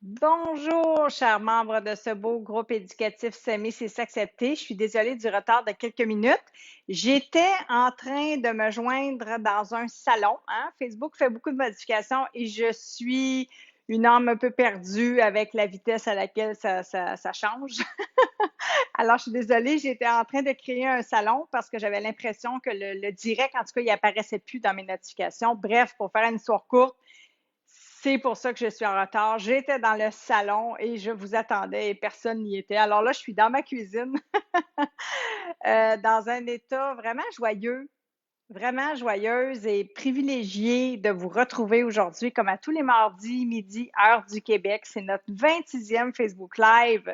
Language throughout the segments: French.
Bonjour, chers membres de ce beau groupe éducatif S'aimer, c'est s'accepter. Je suis désolée du retard de quelques minutes. J'étais en train de me joindre dans un salon, hein. Facebook fait beaucoup de modifications et je suis une âme un peu perdue avec la vitesse à laquelle ça change. Alors, je suis désolée, j'étais en train de créer un salon parce que j'avais l'impression que le direct, en tout cas, il apparaissait plus dans mes notifications. Bref, pour faire une histoire courte, c'est pour ça que je suis en retard. J'étais dans le salon et je vous attendais et personne n'y était. Alors là, je suis dans ma cuisine, dans un état vraiment joyeuse et privilégiée de vous retrouver aujourd'hui, comme à tous les mardis, midi, heure du Québec. C'est notre 26e Facebook Live.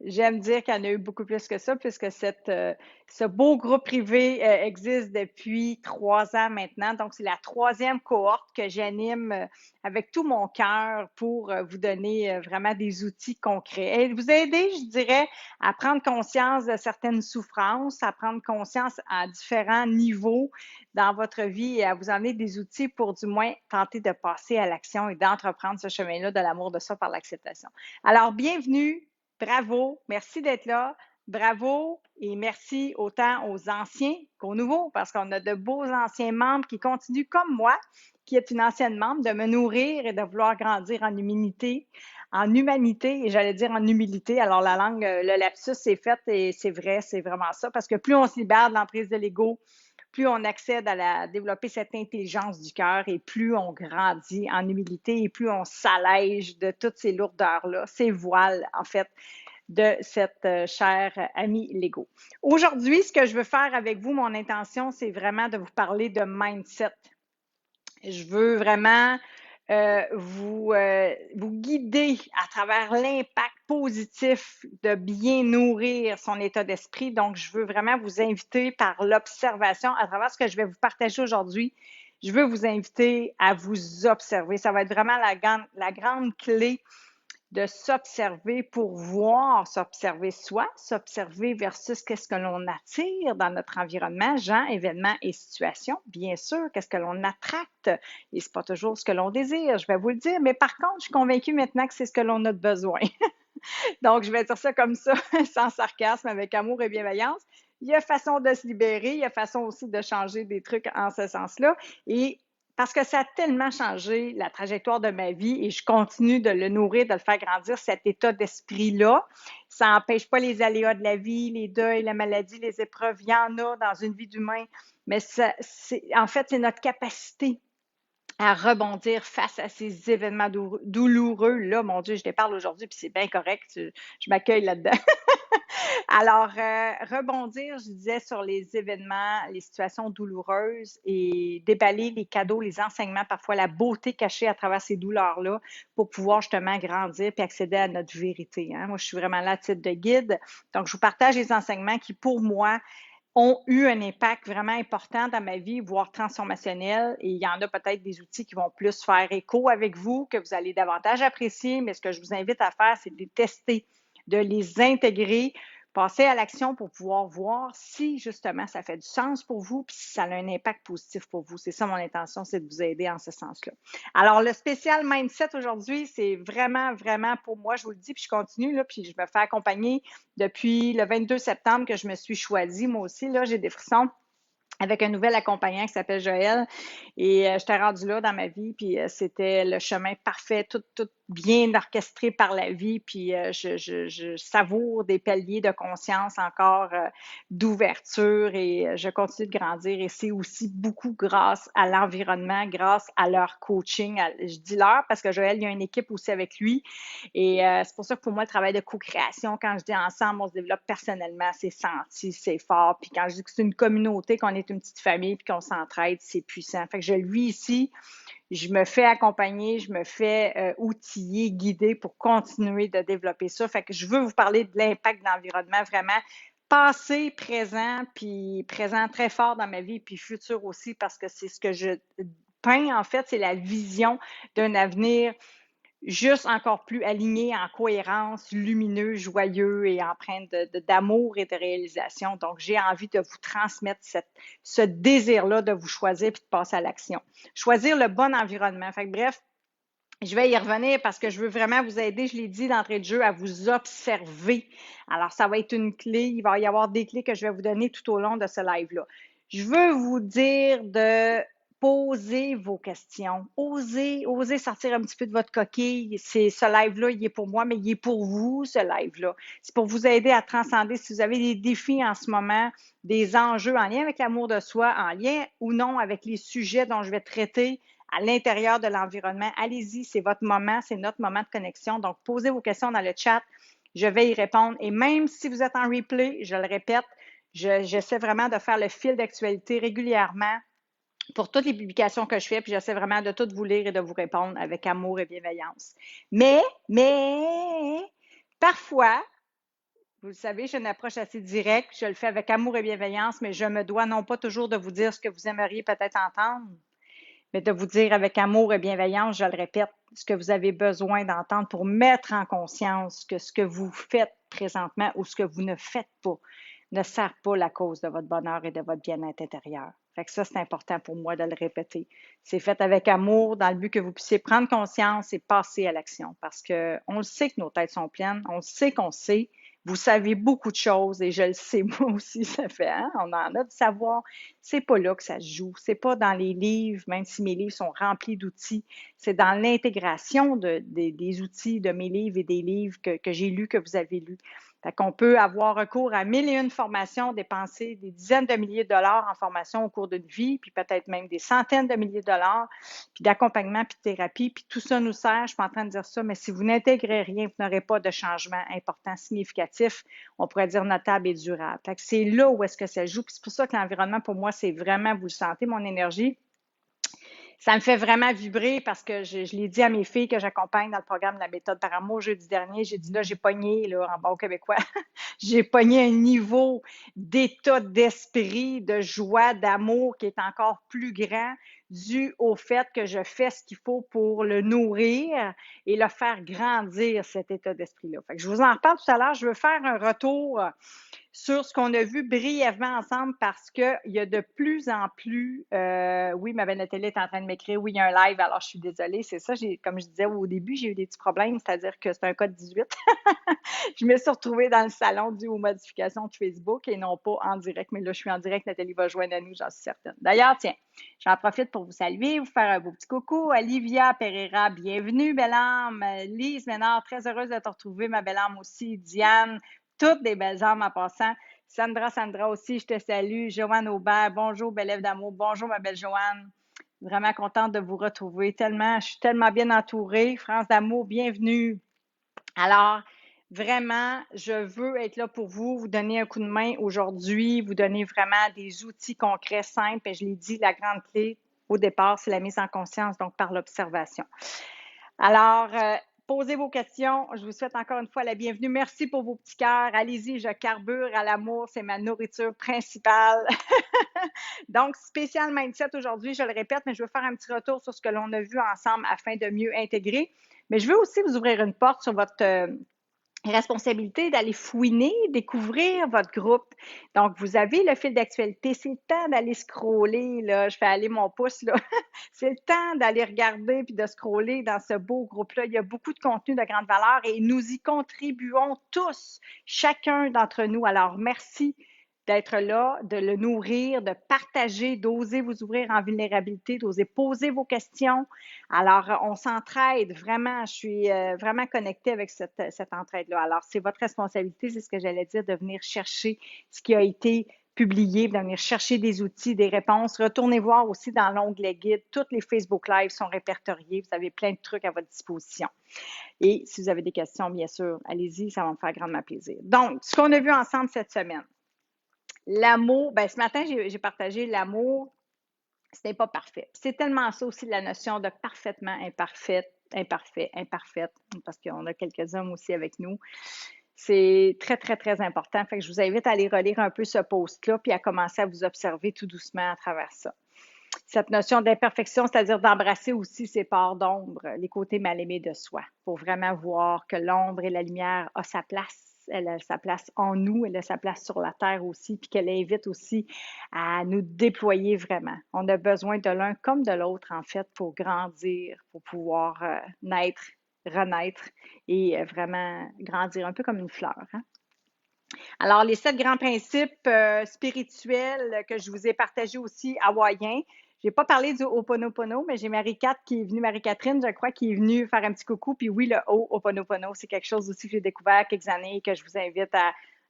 J'aime dire qu'il y en a eu beaucoup plus que ça, puisque ce beau groupe privé existe depuis 3 ans maintenant. Donc, c'est la troisième cohorte que j'anime avec tout mon cœur pour vous donner vraiment des outils concrets et vous aider, je dirais, à prendre conscience de certaines souffrances, à prendre conscience à différents niveaux dans votre vie et à vous emmener des outils pour du moins tenter de passer à l'action et d'entreprendre ce chemin-là de l'amour de soi par l'acceptation. Alors, bienvenue. Bravo, merci d'être là. Bravo et merci autant aux anciens qu'aux nouveaux, parce qu'on a de beaux anciens membres qui continuent comme moi, qui est une ancienne membre, de me nourrir et de vouloir grandir en humanité, et j'allais dire en humilité. Alors la langue, le lapsus c'est fait et c'est vrai, c'est vraiment ça, parce que plus on se libère de l'emprise de l'ego, plus on accède à développer cette intelligence du cœur et plus on grandit en humilité et plus on s'allège de toutes ces lourdeurs-là, ces voiles, en fait, de cette chère amie Lego. Aujourd'hui, ce que je veux faire avec vous, mon intention, c'est vraiment de vous parler de mindset. Je veux vraiment vous guider à travers l'impact positif de bien nourrir son état d'esprit. Donc, je veux vraiment vous inviter par l'observation, à travers ce que je vais vous partager aujourd'hui, je veux vous inviter à vous observer. Ça va être vraiment la grande clé de s'observer pour voir, s'observer soi, s'observer versus qu'est-ce que l'on attire dans notre environnement, gens, événements et situations. Bien sûr, qu'est-ce que l'on attracte et c'est pas toujours ce que l'on désire, je vais vous le dire, mais par contre, je suis convaincue maintenant que c'est ce que l'on a besoin. Donc, je vais dire ça comme ça, sans sarcasme, avec amour et bienveillance. Il y a façon de se libérer, il y a façon aussi de changer des trucs en ce sens-là. Et parce que ça a tellement changé la trajectoire de ma vie et je continue de le nourrir, de le faire grandir, cet état d'esprit-là. Ça n'empêche pas les aléas de la vie, les deuils, la maladie, les épreuves. Il y en a dans une vie d'humain, mais en fait, c'est notre capacité à rebondir face à ces événements douloureux. Là, mon Dieu, je te parle aujourd'hui, puis c'est bien correct, je m'accueille là-dedans. Alors, rebondir, je disais, sur les événements, les situations douloureuses et déballer les cadeaux, les enseignements, parfois la beauté cachée à travers ces douleurs-là pour pouvoir justement grandir puis accéder à notre vérité, hein. Moi, je suis vraiment là à titre de guide. Donc, je vous partage les enseignements qui, pour moi, ont eu un impact vraiment important dans ma vie, voire transformationnel. Et il y en a peut-être des outils qui vont plus faire écho avec vous, que vous allez davantage apprécier, mais ce que je vous invite à faire, c'est de les tester, de les intégrer, passer à l'action pour pouvoir voir si justement ça fait du sens pour vous, puis si ça a un impact positif pour vous. C'est ça mon intention, c'est de vous aider en ce sens-là. Alors, le spécial mindset aujourd'hui, c'est vraiment, vraiment pour moi, je vous le dis, puis je continue, là, puis je me fais accompagner depuis le 22 septembre que je me suis choisie. Moi aussi, là, j'ai des frissons avec un nouvel accompagnant qui s'appelle Joël. Et j'étais rendue là dans ma vie, puis c'était le chemin parfait, tout bien orchestré par la vie, puis je savoure des paliers de conscience encore d'ouverture et je continue de grandir et c'est aussi beaucoup grâce à l'environnement, grâce à leur coaching. Je dis leur parce que Joël, il y a une équipe aussi avec lui et c'est pour ça que pour moi, le travail de co-création, quand je dis ensemble, on se développe personnellement, c'est senti, c'est fort. Puis quand je dis que c'est une communauté, qu'on est une petite famille, puis qu'on s'entraide, c'est puissant. Fait que je le vis ici, je me fais accompagner, je me fais outiller, guider pour continuer de développer ça. Fait que je veux vous parler de l'impact de l'environnement vraiment passé, présent, puis présent très fort dans ma vie, puis futur aussi, parce que c'est ce que je peins, en fait, c'est la vision d'un avenir juste encore plus aligné en cohérence, lumineux, joyeux et empreint d'amour et de réalisation. Donc, j'ai envie de vous transmettre ce désir-là de vous choisir puis de passer à l'action. Choisir le bon environnement. Fait que bref, Je vais y revenir parce que je veux vraiment vous aider, je l'ai dit d'entrée de jeu, à vous observer. Alors, ça va être une clé. Il va y avoir des clés que je vais vous donner tout au long de ce live-là. Je veux vous dire de poser vos questions. Osez sortir un petit peu de votre coquille. Ce live-là, il est pour moi, mais il est pour vous, ce live-là. C'est pour vous aider à transcender. Si vous avez des défis en ce moment, des enjeux en lien avec l'amour de soi, en lien ou non avec les sujets dont je vais traiter, à l'intérieur de l'environnement. Allez-y, c'est votre moment, c'est notre moment de connexion. Donc, posez vos questions dans le chat. Je vais y répondre. Et même si vous êtes en replay, je le répète, j'essaie vraiment de faire le fil d'actualité régulièrement pour toutes les publications que je fais, puis j'essaie vraiment de toutes vous lire et de vous répondre avec amour et bienveillance. Mais, parfois, vous le savez, j'ai une approche assez directe, je le fais avec amour et bienveillance, mais je me dois non pas toujours de vous dire ce que vous aimeriez peut-être entendre, mais de vous dire avec amour et bienveillance, je le répète, ce que vous avez besoin d'entendre pour mettre en conscience que ce que vous faites présentement ou ce que vous ne faites pas ne sert pas la cause de votre bonheur et de votre bien-être intérieur. Fait que ça, c'est important pour moi de le répéter. C'est fait avec amour dans le but que vous puissiez prendre conscience et passer à l'action. Parce qu'on le sait que nos têtes sont pleines, on le sait qu'on sait. Vous savez beaucoup de choses et je le sais moi aussi, ça fait, hein? On en a de savoir. C'est pas là que ça se joue. C'est pas dans les livres, même si mes livres sont remplis d'outils. C'est dans l'intégration des outils de mes livres et des livres que j'ai lus, que vous avez lus. Fait qu'on peut avoir recours à mille et une formations, dépenser des dizaines de milliers de dollars en formation au cours d'une vie, puis peut-être même des centaines de milliers de dollars, puis d'accompagnement, puis de thérapie, puis tout ça nous sert. Je ne suis pas en train de dire ça, mais si vous n'intégrez rien, vous n'aurez pas de changement important, significatif, on pourrait dire notable et durable. Fait que c'est là où est-ce que ça joue, puis c'est pour ça que l'environnement, pour moi, c'est vraiment, vous le sentez, mon énergie. Ça me fait vraiment vibrer parce que je l'ai dit à mes filles que j'accompagne dans le programme de la méthode par amour jeudi dernier. J'ai dit là, j'ai pogné là, en bon québécois, j'ai pogné un niveau d'état d'esprit, de joie, d'amour qui est encore plus grand dû au fait que je fais ce qu'il faut pour le nourrir et le faire grandir, cet état d'esprit-là. Fait que je vous en reparle tout à l'heure. Je veux faire un retour sur ce qu'on a vu brièvement ensemble parce qu'il y a de plus en plus, oui, ma belle Nathalie est en train de m'écrire, oui, il y a un live, alors je suis désolée, c'est ça, comme je disais au début, j'ai eu des petits problèmes, c'est-à-dire que c'est un code 18. Je me suis retrouvée dans le salon dû aux modifications de Facebook et non pas en direct, mais là, je suis en direct, Nathalie va joindre à nous, j'en suis certaine. D'ailleurs, tiens, j'en profite pour vous saluer, vous faire un beau petit coucou. Olivia Pereira, bienvenue, belle âme. Lise Ménard, très heureuse de te retrouver, ma belle âme aussi. Diane, toutes des belles âmes en passant. Sandra aussi, je te salue. Joanne Aubert, bonjour, belle élève d'amour. Bonjour, ma belle Joanne. Vraiment contente de vous retrouver. Je suis tellement bien entourée. France d'amour, bienvenue. Alors, vraiment, je veux être là pour vous, vous donner un coup de main aujourd'hui, vous donner vraiment des outils concrets, simples. Et je l'ai dit, la grande clé au départ, c'est la mise en conscience, donc par l'observation. Alors, posez vos questions. Je vous souhaite encore une fois la bienvenue. Merci pour vos petits cœurs. Allez-y, je carbure à l'amour. C'est ma nourriture principale. Donc, spécial mindset aujourd'hui, je le répète, mais je veux faire un petit retour sur ce que l'on a vu ensemble afin de mieux intégrer. Mais je veux aussi vous ouvrir une porte sur votre responsabilité d'aller fouiner, découvrir votre groupe. Donc, vous avez le fil d'actualité. C'est le temps d'aller scroller, là. Je fais aller mon pouce, là. C'est le temps d'aller regarder puis de scroller dans ce beau groupe-là. Il y a beaucoup de contenu de grande valeur et nous y contribuons tous, chacun d'entre nous. Alors, merci d'être là, de le nourrir, de partager, d'oser vous ouvrir en vulnérabilité, d'oser poser vos questions. Alors, on s'entraide vraiment. Je suis vraiment connectée avec cette entraide-là. Alors, c'est votre responsabilité, c'est ce que j'allais dire, de venir chercher ce qui a été publié, de venir chercher des outils, des réponses. Retournez voir aussi dans l'onglet guide. Toutes les Facebook Live sont répertoriés. Vous avez plein de trucs à votre disposition. Et si vous avez des questions, bien sûr, allez-y, ça va me faire grandement plaisir. Donc, ce qu'on a vu ensemble cette semaine, l'amour, ce matin, j'ai partagé l'amour, ce n'est pas parfait. C'est tellement ça aussi la notion de parfaitement imparfaite, parce qu'on a quelques hommes aussi avec nous. C'est très, très, très important. Fait que je vous invite à aller relire un peu ce post-là, puis à commencer à vous observer tout doucement à travers ça. Cette notion d'imperfection, c'est-à-dire d'embrasser aussi ses parts d'ombre, les côtés mal aimés de soi, pour vraiment voir que l'ombre et la lumière ont sa place elle a sa place en nous, elle a sa place sur la terre aussi, puis qu'elle invite aussi à nous déployer vraiment. On a besoin de l'un comme de l'autre, en fait, pour grandir, pour pouvoir naître, renaître et vraiment grandir, un peu comme une fleur, hein? Alors, les 7 grands principes spirituels que je vous ai partagés aussi, hawaïens. Je n'ai pas parlé du Ho'oponopono, mais j'ai Marie-Cat qui est venue, Marie-Catherine, je crois, qui est venue faire un petit coucou. Puis oui, le Ho'oponopono, c'est quelque chose aussi que j'ai découvert quelques années et que je vous invite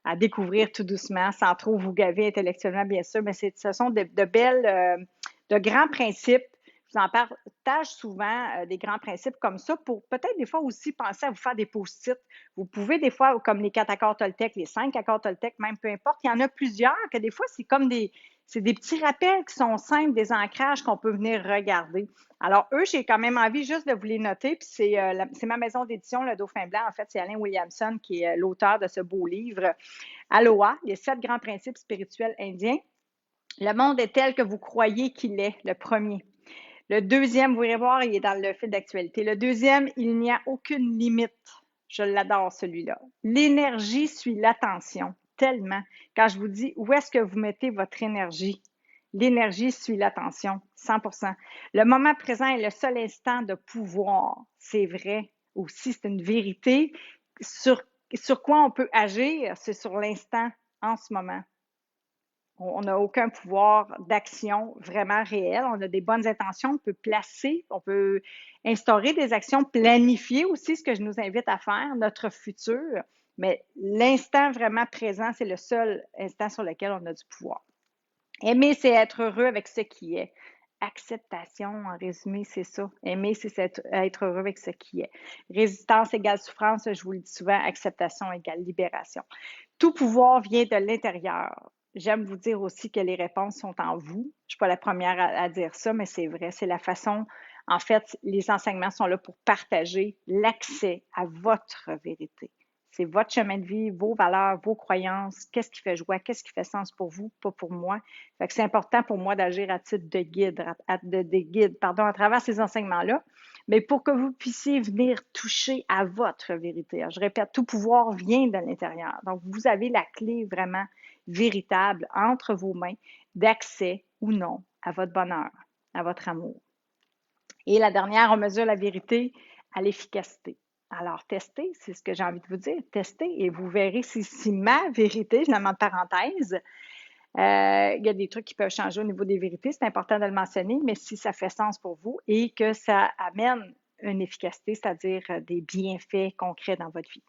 à découvrir tout doucement, sans trop vous gaver intellectuellement, bien sûr. Mais ce sont de grands principes. Je vous en partage souvent des grands principes comme ça pour peut-être des fois aussi penser à vous faire des post-it. Vous pouvez des fois, comme les 4 accords Toltec, les 5 accords Toltec, même peu importe, il y en a plusieurs que des fois, c'est des petits rappels qui sont simples, des ancrages qu'on peut venir regarder. Alors, eux, j'ai quand même envie juste de vous les noter. Puis c'est ma maison d'édition, Le Dauphin Blanc. En fait, c'est Alain Williamson qui est l'auteur de ce beau livre. Aloha, les 7 grands principes spirituels indiens. Le monde est tel que vous croyez qu'il est, le premier. Le deuxième, vous irez voir, il est dans le fil d'actualité. Le deuxième, il n'y a aucune limite. Je l'adore, celui-là. L'énergie suit l'attention, tellement. Quand je vous dis, où est-ce que vous mettez votre énergie? L'énergie suit l'attention, 100%. Le moment présent est le seul instant de pouvoir. C'est vrai aussi, c'est une vérité. Sur quoi on peut agir, c'est sur l'instant, en ce moment. On n'a aucun pouvoir d'action vraiment réel. On a des bonnes intentions, on peut placer, on peut instaurer des actions, planifier aussi ce que je nous invite à faire, notre futur. Mais l'instant vraiment présent, c'est le seul instant sur lequel on a du pouvoir. Aimer, c'est être heureux avec ce qui est. Acceptation, en résumé, c'est ça. Aimer, c'est être heureux avec ce qui est. Résistance égale souffrance, je vous le dis souvent, acceptation égale libération. Tout pouvoir vient de l'intérieur. J'aime vous dire aussi que les réponses sont en vous. Je ne suis pas la première à dire ça, mais c'est vrai. C'est la façon, en fait, les enseignements sont là pour partager l'accès à votre vérité. C'est votre chemin de vie, vos valeurs, vos croyances, qu'est-ce qui fait joie, qu'est-ce qui fait sens pour vous, pas pour moi. Fait que c'est important pour moi d'agir à titre de guide, à travers ces enseignements-là, mais pour que vous puissiez venir toucher à votre vérité. Alors, je répète, tout pouvoir vient de l'intérieur. Donc, vous avez la clé vraiment véritable entre vos mains d'accès ou non à votre bonheur, à votre amour. Et la dernière, on mesure la vérité à l'efficacité. Alors, testez, c'est ce que j'ai envie de vous dire. Testez et vous verrez si ma vérité, je la mets en parenthèse, il y a des trucs qui peuvent changer au niveau des vérités, c'est important de le mentionner, mais si ça fait sens pour vous et que ça amène une efficacité, c'est-à-dire des bienfaits concrets dans votre vie.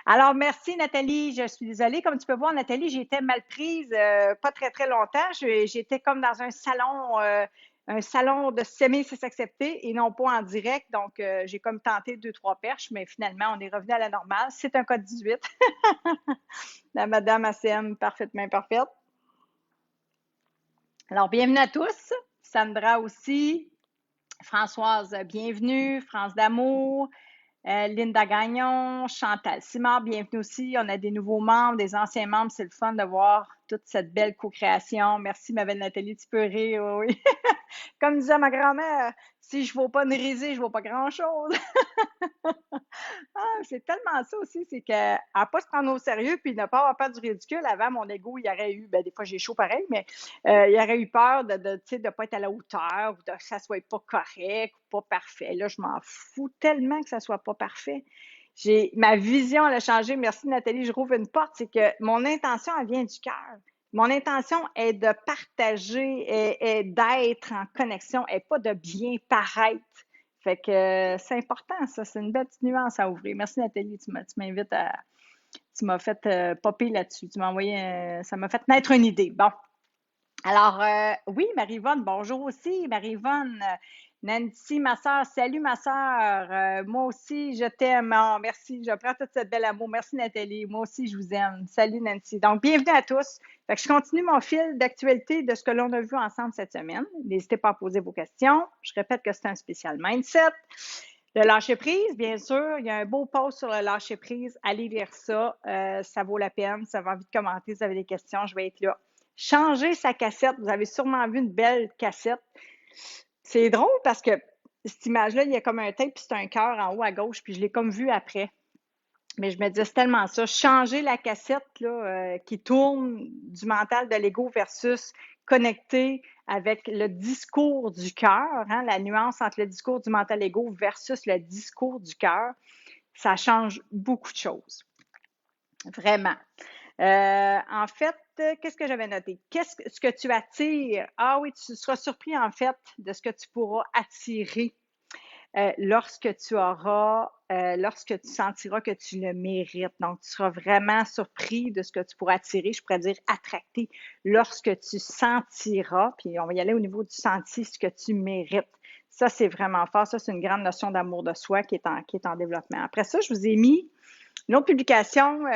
Alors, merci Nathalie. Je suis désolée. Comme tu peux voir, Nathalie, j'étais mal prise pas très, très longtemps. J'étais comme dans un salon de s'aimer, c'est s'accepter et non pas en direct. Donc, j'ai comme tenté 2, 3 perches, mais finalement, on est revenu à la normale. C'est un code 18. La madame ACM parfaitement parfaite. Alors, bienvenue à tous. Sandra aussi. Françoise, bienvenue. France d'amour. Linda Gagnon, Chantal Simard, bienvenue aussi. On a des nouveaux membres, des anciens membres. C'est le fun de voir toute cette belle co-création. Merci, ma belle Nathalie, tu peux rire, oui. Comme disait ma grand-mère, si je ne vaux pas une risée, je ne vaux pas grand-chose. C'est tellement ça aussi, c'est qu'à ne pas se prendre au sérieux puis ne pas avoir peur du ridicule. Avant, mon ego, il aurait eu, des fois j'ai chaud pareil, mais il aurait eu peur de ne pas être à la hauteur ou que ça ne soit pas correct ou pas parfait. Là, je m'en fous tellement que ça ne soit pas parfait. Ma vision, elle a changé. Merci Nathalie, je rouvre une porte. C'est que mon intention, elle vient du cœur. Mon intention est de partager, est d'être en connexion, et pas de bien paraître. Fait que c'est important, ça. C'est une belle petite nuance à ouvrir. Merci Nathalie, tu m'invites à. Tu m'as fait popper là-dessus. Tu m'as envoyé. Ça m'a fait naître une idée. Bon. Alors, oui, Marie-Yvonne, bonjour aussi. Marie-Yvonne, Nancy, ma soeur, salut ma soeur. Moi aussi, je t'aime. Oh, merci, je prends toute cette belle amour. Merci Nathalie. Moi aussi, je vous aime. Salut Nancy. Donc, bienvenue à tous. Fait que je continue mon fil d'actualité de ce que l'on a vu ensemble cette semaine. N'hésitez pas à poser vos questions. Je répète que c'est un spécial mindset. Le lâcher-prise, bien sûr. Il y a un beau post sur le lâcher-prise. Allez lire ça. Ça vaut la peine. Si vous avez envie de commenter, si vous avez des questions, je vais être là. Changer sa cassette. Vous avez sûrement vu une belle cassette. C'est drôle parce que cette image-là, il y a comme un tape puis c'est un cœur en haut à gauche, puis je l'ai comme vu après. Mais je me disais, c'est tellement ça. Changer la cassette là, qui tourne du mental de l'ego versus connecter avec le discours du cœur, hein, la nuance entre le discours du mental ego versus le discours du cœur, ça change beaucoup de choses. Vraiment. En fait, qu'est-ce que j'avais noté? Ce que tu attires? Ah oui, tu seras surpris en fait de ce que tu pourras attirer lorsque tu sentiras que tu le mérites. Donc, tu seras vraiment surpris de ce que tu pourras attirer, je pourrais dire attracter, lorsque tu sentiras, puis on va y aller au niveau du senti, ce que tu mérites. Ça, c'est vraiment fort. Ça, c'est une grande notion d'amour de soi qui est en développement. Après ça, je vous ai mis une autre publication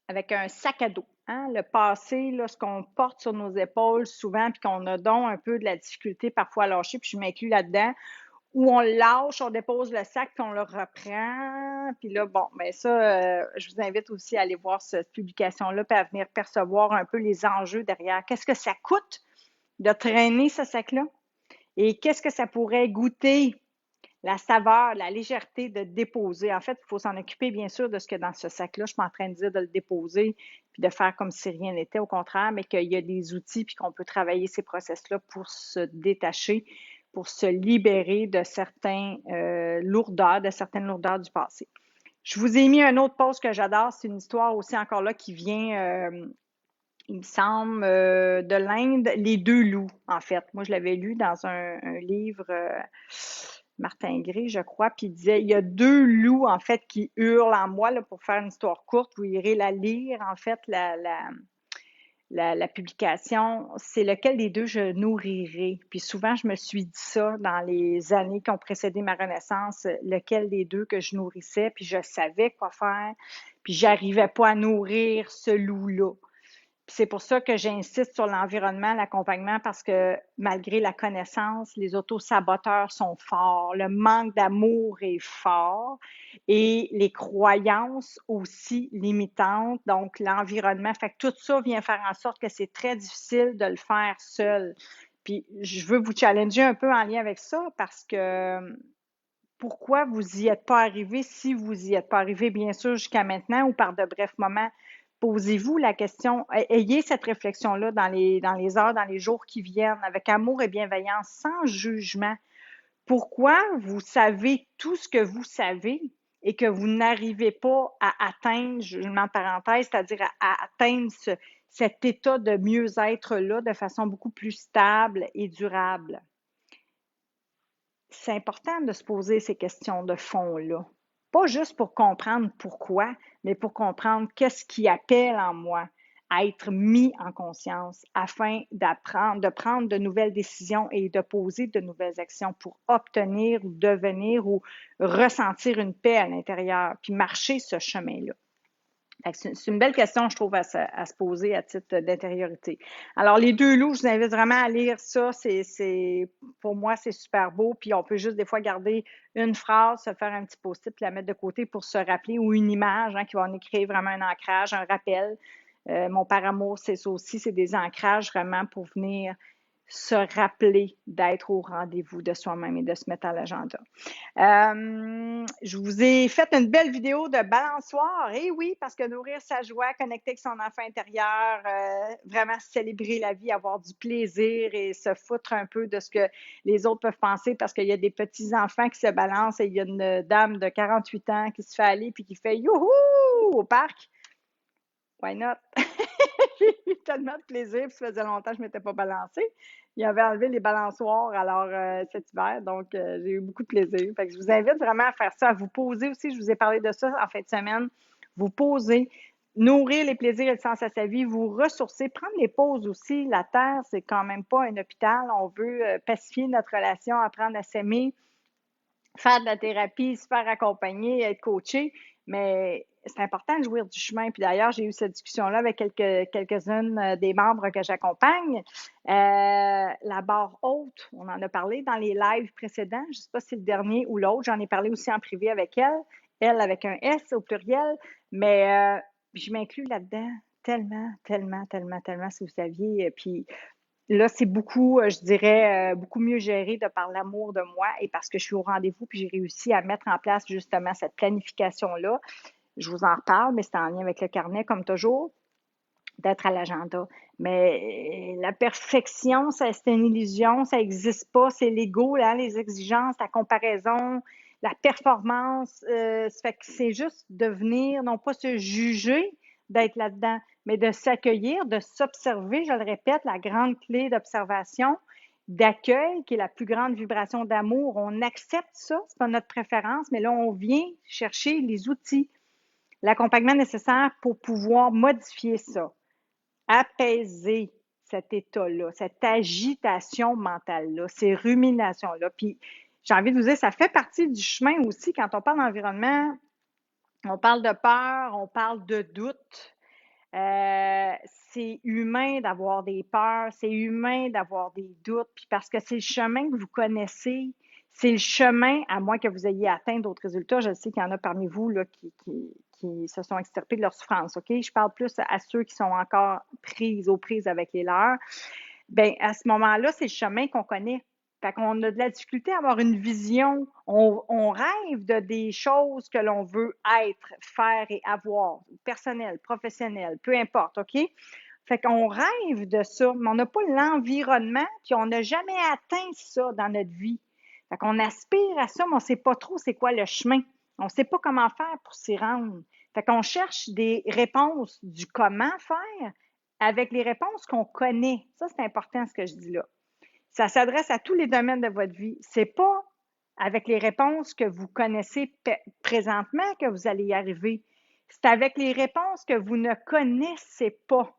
avec un sac à dos. Hein? Le passé, là, ce qu'on porte sur nos épaules souvent, puis qu'on a donc un peu de la difficulté parfois à lâcher, puis je m'inclus là-dedans, où on le lâche, on dépose le sac, puis on le reprend. Puis là, bon, ben ça, je vous invite aussi à aller voir cette publication-là, puis à venir percevoir un peu les enjeux derrière. Qu'est-ce que ça coûte de traîner ce sac-là? Et qu'est-ce que ça pourrait goûter? La saveur, la légèreté de déposer. En fait, il faut s'en occuper, bien sûr, de ce que dans ce sac-là. Je ne suis pas en train de dire de le déposer puis de faire comme si rien n'était, au contraire, mais qu'il y a des outils puis qu'on peut travailler ces process-là pour se détacher, pour se libérer de certaines lourdeurs du passé. Je vous ai mis un autre post que j'adore. C'est une histoire aussi encore là qui vient, il me semble, de l'Inde, Les deux loups, en fait. Moi, je l'avais lu dans un livre, Martin Gray, je crois, puis il disait, il y a deux loups, en fait, qui hurlent en moi, là, pour faire une histoire courte. Vous irez la lire, en fait, la publication. C'est lequel des deux je nourrirai. Puis souvent, je me suis dit ça dans les années qui ont précédé ma renaissance, lequel des deux que je nourrissais, puis je savais quoi faire, puis j'arrivais pas à nourrir ce loup-là. C'est pour ça que j'insiste sur l'environnement, l'accompagnement, parce que malgré la connaissance, les autosaboteurs sont forts, le manque d'amour est fort et les croyances aussi limitantes, donc l'environnement. Fait que tout ça vient faire en sorte que c'est très difficile de le faire seul. Puis je veux vous challenger un peu en lien avec ça parce que pourquoi vous n'y êtes pas arrivé si vous n'y êtes pas arrivé, bien sûr, jusqu'à maintenant ou par de brefs moments. Posez-vous la question, ayez cette réflexion-là dans les heures, dans les jours qui viennent, avec amour et bienveillance, sans jugement. Pourquoi vous savez tout ce que vous savez et que vous n'arrivez pas à atteindre, je mets en parenthèse, c'est-à-dire à atteindre cet état de mieux-être-là de façon beaucoup plus stable et durable? C'est important de se poser ces questions de fond-là. Pas juste pour comprendre pourquoi, mais pour comprendre qu'est-ce qui appelle en moi à être mis en conscience afin de prendre de nouvelles décisions et de poser de nouvelles actions pour obtenir ou devenir ou ressentir une paix à l'intérieur, puis marcher ce chemin-là. C'est une belle question, je trouve, à se poser à titre d'intériorité. Alors, les deux loups, je vous invite vraiment à lire ça. Pour moi, c'est super beau. Puis, on peut juste des fois garder une phrase, se faire un petit post-it, puis la mettre de côté pour se rappeler, ou une image qui va en écrire vraiment un ancrage, un rappel. Mon par amour, c'est ça aussi, c'est des ancrages vraiment pour venir se rappeler d'être au rendez-vous de soi-même et de se mettre à l'agenda. Je vous ai fait une belle vidéo de balançoire. Et oui, parce que nourrir sa joie, connecter avec son enfant intérieur, vraiment célébrer la vie, avoir du plaisir et se foutre un peu de ce que les autres peuvent penser parce qu'il y a des petits-enfants qui se balancent et il y a une dame de 48 ans qui se fait aller puis qui fait youhou au parc. Why not? J'ai eu tellement de plaisir, puis ça faisait longtemps que je ne m'étais pas balancée. Il avait enlevé les balançoires alors cet hiver, donc j'ai eu beaucoup de plaisir. Fait que je vous invite vraiment à faire ça, à vous poser aussi. Je vous ai parlé de ça en fin de semaine. Vous poser, nourrir les plaisirs et le sens à sa vie, vous ressourcer, prendre les pauses aussi. La Terre, c'est quand même pas un hôpital. On veut pacifier notre relation, apprendre à s'aimer, faire de la thérapie, se faire accompagner, être coaché, mais c'est important de jouir du chemin. Puis d'ailleurs, j'ai eu cette discussion-là avec quelques-unes des membres que j'accompagne. La barre haute, on en a parlé dans les lives précédents. Je ne sais pas si c'est le dernier ou l'autre. J'en ai parlé aussi en privé avec elle. Elle avec un S au pluriel. Mais je m'inclus là-dedans tellement, tellement, tellement, tellement, si vous saviez. Puis Là, c'est beaucoup, je dirais, beaucoup mieux géré de par l'amour de moi et parce que je suis au rendez-vous, puis j'ai réussi à mettre en place justement cette planification-là. Je vous en reparle, mais c'est en lien avec le carnet, comme toujours, d'être à l'agenda. Mais la perfection, ça, c'est une illusion, ça n'existe pas. C'est l'ego, là, les exigences, la comparaison, la performance. Ça fait que c'est juste de venir, non pas se juger d'être là-dedans, mais de s'accueillir, de s'observer. Je le répète, la grande clé d'observation, d'accueil, qui est la plus grande vibration d'amour. On accepte ça, c'est pas notre préférence, mais là, on vient chercher les outils, l'accompagnement nécessaire pour pouvoir modifier ça, apaiser cet état-là, cette agitation mentale-là, ces ruminations-là. Puis, j'ai envie de vous dire, ça fait partie du chemin aussi. Quand on parle d'environnement, on parle de peur, on parle de doute. C'est humain d'avoir des peurs, c'est humain d'avoir des doutes, puis parce que c'est le chemin que vous connaissez, c'est le chemin, à moins que vous ayez atteint d'autres résultats. Je sais qu'il y en a parmi vous là, qui se sont extirpés de leur souffrance, OK? Je parle plus à ceux qui sont encore aux prises avec les leurs. Bien, à ce moment-là, c'est le chemin qu'on connaît. Fait qu'on a de la difficulté à avoir une vision. On rêve de des choses que l'on veut être, faire et avoir, personnel, professionnel, peu importe, OK? Fait qu'on rêve de ça, mais on n'a pas l'environnement, puis on n'a jamais atteint ça dans notre vie. Fait qu'on aspire à ça, mais on ne sait pas trop c'est quoi le chemin. On ne sait pas comment faire pour s'y rendre. Fait qu'on cherche des réponses du comment faire avec les réponses qu'on connaît. Ça, c'est important ce que je dis là. Ça s'adresse à tous les domaines de votre vie. C'est pas avec les réponses que vous connaissez présentement que vous allez y arriver. C'est avec les réponses que vous ne connaissez pas.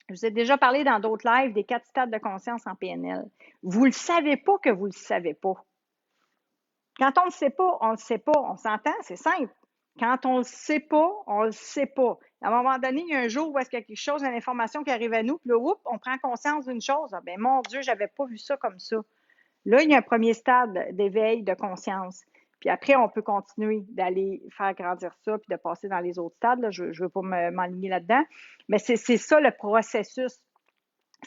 Je vous ai déjà parlé dans d'autres lives des 4 stades de conscience en PNL. Vous ne le savez pas que vous ne le savez pas. Quand on ne le sait pas, on ne le sait pas. On s'entend, c'est simple. Quand on ne le sait pas, on ne le sait pas. À un moment donné, il y a un jour où est-ce qu'il y a quelque chose, une information qui arrive à nous, puis là, oups, on prend conscience d'une chose. Ah, ben mon Dieu, j'avais pas vu ça comme ça. Là, il y a un premier stade d'éveil de conscience. Puis après, on peut continuer d'aller faire grandir ça, puis de passer dans les autres stades. Là. Je ne veux pas m'enligner là-dedans. Mais c'est ça le processus.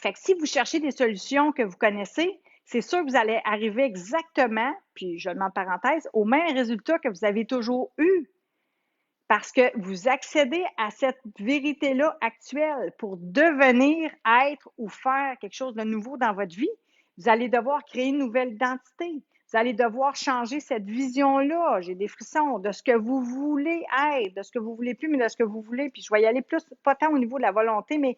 Fait que si vous cherchez des solutions que vous connaissez, c'est sûr que vous allez arriver exactement, puis je le mets en parenthèse, au même résultat que vous avez toujours eu. Parce que vous accédez à cette vérité-là actuelle pour devenir, être ou faire quelque chose de nouveau dans votre vie. Vous allez devoir créer une nouvelle identité. Vous allez devoir changer cette vision-là. J'ai des frissons de ce que vous voulez être, de ce que vous voulez plus, mais de ce que vous voulez. Puis je vais y aller plus, pas tant au niveau de la volonté, mais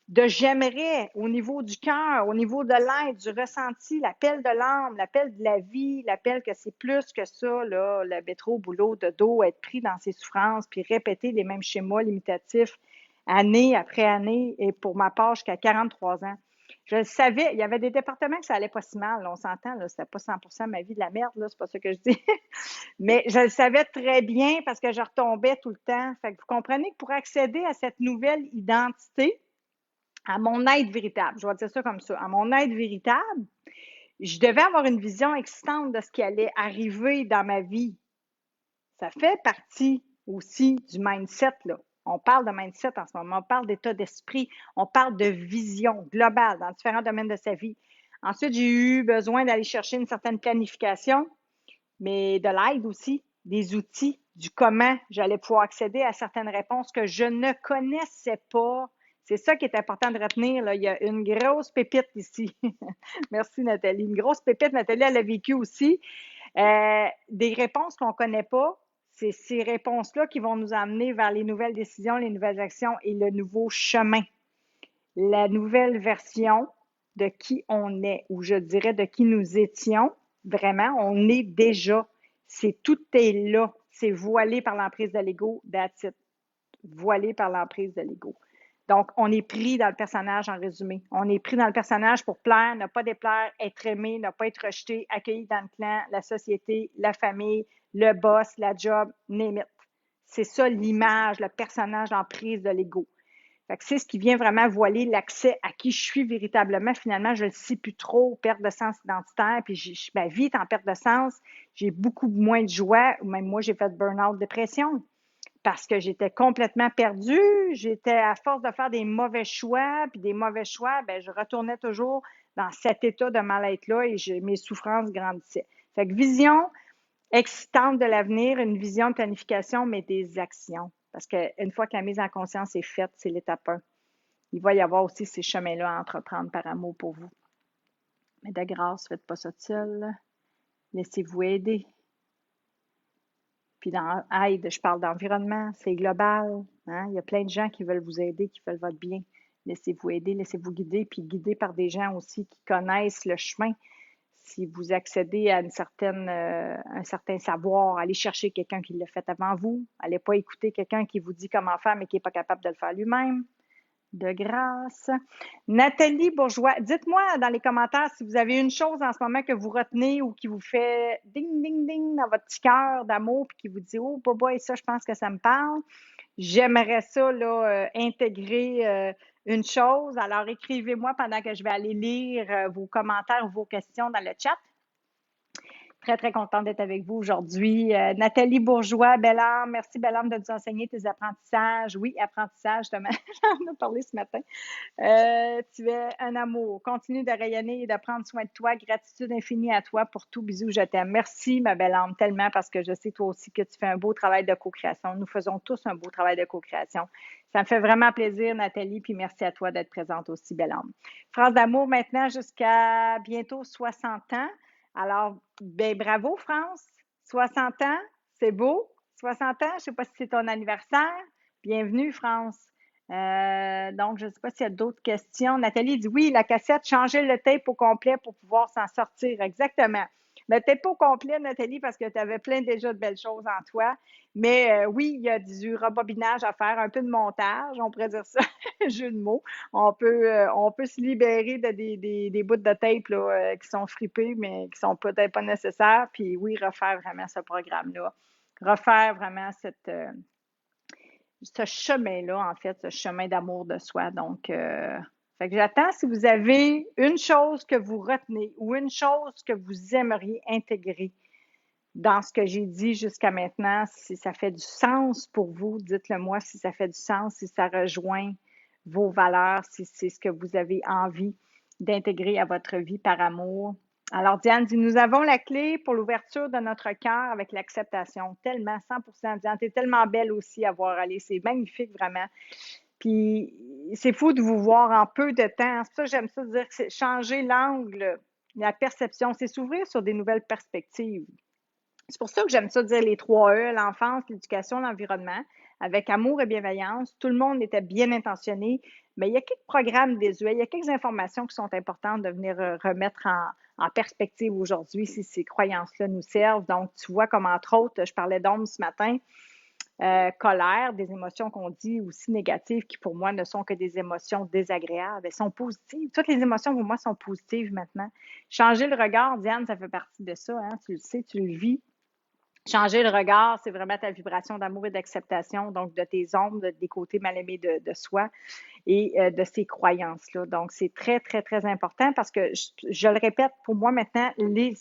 de j'aimerais au niveau du cœur, au niveau de l'être, du ressenti, l'appel de l'âme, l'appel de la vie, l'appel que c'est plus que ça, là, le métro, boulot, de dos, être pris dans ses souffrances, puis répéter les mêmes schémas limitatifs année après année, et pour ma part, jusqu'à 43 ans. Je le savais, il y avait des départements que ça allait pas si mal, là, on s'entend, là, c'était pas 100% ma vie de la merde, là, c'est pas ça que je dis. Mais je le savais très bien parce que je retombais tout le temps. Fait que vous comprenez que pour accéder à cette nouvelle identité, à mon être véritable, je vais dire ça comme ça, à mon être véritable, je devais avoir une vision existante de ce qui allait arriver dans ma vie. Ça fait partie aussi du mindset, là. On parle de mindset en ce moment, on parle d'état d'esprit, on parle de vision globale dans différents domaines de sa vie. Ensuite, j'ai eu besoin d'aller chercher une certaine planification, mais de l'aide aussi, des outils, du comment j'allais pouvoir accéder à certaines réponses que je ne connaissais pas. C'est ça qui est important de retenir, là. Il y a une grosse pépite ici. Merci Nathalie. Une grosse pépite, Nathalie, elle a vécu aussi. Des réponses qu'on ne connaît pas, c'est ces réponses-là qui vont nous amener vers les nouvelles décisions, les nouvelles actions et le nouveau chemin. La nouvelle version de qui on est, ou je dirais de qui nous étions. Vraiment, on est déjà. C'est tout est là. C'est voilé par l'emprise de l'ego, that's it. Voilé par l'emprise de l'ego. Donc, on est pris dans le personnage en résumé. On est pris dans le personnage pour plaire, ne pas déplaire, être aimé, ne pas être rejeté, accueilli dans le clan, la société, la famille, le boss, la job, name it. C'est ça l'image, le personnage en prise de l'ego. Fait que c'est ce qui vient vraiment voiler l'accès à qui je suis véritablement. Finalement, je ne le sais plus trop, perte de sens identitaire, puis ma vie est en perte de sens. J'ai beaucoup moins de joie, ou même moi, j'ai fait burn-out, dépression. parce que j'étais complètement perdue. J'étais à force de faire des mauvais choix, puis des mauvais choix, ben je retournais toujours dans cet état de mal-être-là et mes souffrances grandissaient. Fait que vision excitante de l'avenir, une vision de planification, mais des actions. Parce qu'une fois que la mise en conscience est faite, c'est l'étape 1. Il va y avoir aussi ces chemins-là à entreprendre par amour pour vous. Mais de grâce, faites pas ça seul. Laissez-vous aider. Puis dans aide, je parle d'environnement, c'est global. Hein? Il y a plein de gens qui veulent vous aider, qui veulent votre bien. Laissez-vous aider, laissez-vous guider, puis guider par des gens aussi qui connaissent le chemin. Si vous accédez à un certain savoir, allez chercher quelqu'un qui l'a fait avant vous. Allez pas écouter quelqu'un qui vous dit comment faire, mais qui n'est pas capable de le faire lui-même. De grâce. Nathalie Bourgeois, dites-moi dans les commentaires si vous avez une chose en ce moment que vous retenez ou qui vous fait ding, ding, ding dans votre petit cœur d'amour puis qui vous dit oh, boy, et ça, je pense que ça me parle. J'aimerais ça, là, intégrer une chose. Alors, écrivez-moi pendant que je vais aller lire vos commentaires ou vos questions dans le chat. Très, très contente d'être avec vous aujourd'hui. Nathalie Bourgeois, Bellarme, merci Bellarme de nous enseigner tes apprentissages. Oui, apprentissage, justement, j'en ai parlé ce matin. Tu es un amour. Continue de rayonner et de prendre soin de toi. Gratitude infinie à toi pour tout. Bisous, je t'aime. Merci, ma belle âme, tellement parce que je sais toi aussi que tu fais un beau travail de co-création. Nous faisons tous un beau travail de co-création. Ça me fait vraiment plaisir, Nathalie, puis merci à toi d'être présente aussi, belle âme. Phrase d'amour maintenant jusqu'à bientôt 60 ans. Alors, ben bravo, France. 60 ans, c'est beau. 60 ans, je ne sais pas si c'est ton anniversaire. Bienvenue, France. Donc, je ne sais pas s'il y a d'autres questions. Nathalie dit oui, la cassette, changer le tape au complet pour pouvoir s'en sortir. Exactement. Mais peut-être pas au complet, Nathalie, parce que tu avais plein déjà de belles choses en toi. Mais oui, il y a du rebobinage à faire, un peu de montage, on pourrait dire ça, jeu de mots. On peut se libérer de des bouts de tape là, qui sont fripés, mais qui sont peut-être pas nécessaires. Puis oui, refaire vraiment ce programme-là. Refaire vraiment ce chemin-là, en fait, ce chemin d'amour de soi. Donc, fait que j'attends si vous avez une chose que vous retenez ou une chose que vous aimeriez intégrer dans ce que j'ai dit jusqu'à maintenant, si ça fait du sens pour vous, dites-le moi si ça fait du sens, si ça rejoint vos valeurs, si c'est ce que vous avez envie d'intégrer à votre vie par amour. Alors, Diane dit, nous avons la clé pour l'ouverture de notre cœur avec l'acceptation. Tellement, 100%. Diane, tu es tellement belle aussi à voir aller. C'est magnifique, vraiment. Puis, c'est fou de vous voir en peu de temps. C'est pour ça que j'aime ça dire que c'est changer l'angle, la perception, c'est s'ouvrir sur des nouvelles perspectives. C'est pour ça que j'aime ça dire les 3 E, l'enfance, l'éducation, l'environnement, avec amour et bienveillance. Tout le monde était bien intentionné, mais il y a quelques programmes désuets, il y a quelques informations qui sont importantes de venir remettre en perspective aujourd'hui si ces croyances-là nous servent. Donc, tu vois, comme entre autres, je parlais d'hommes ce matin, colère, des émotions qu'on dit aussi négatives qui pour moi ne sont que des émotions désagréables. Elles sont positives. Toutes les émotions pour moi sont positives maintenant. Changer le regard, Diane, ça fait partie de ça. Hein? Tu le sais, tu le vis. Changer le regard, c'est vraiment ta vibration d'amour et d'acceptation, donc de tes ombres, des côtés mal aimés de soi et de ces croyances-là. Donc, c'est très, très, très important parce que, je le répète, pour moi maintenant, les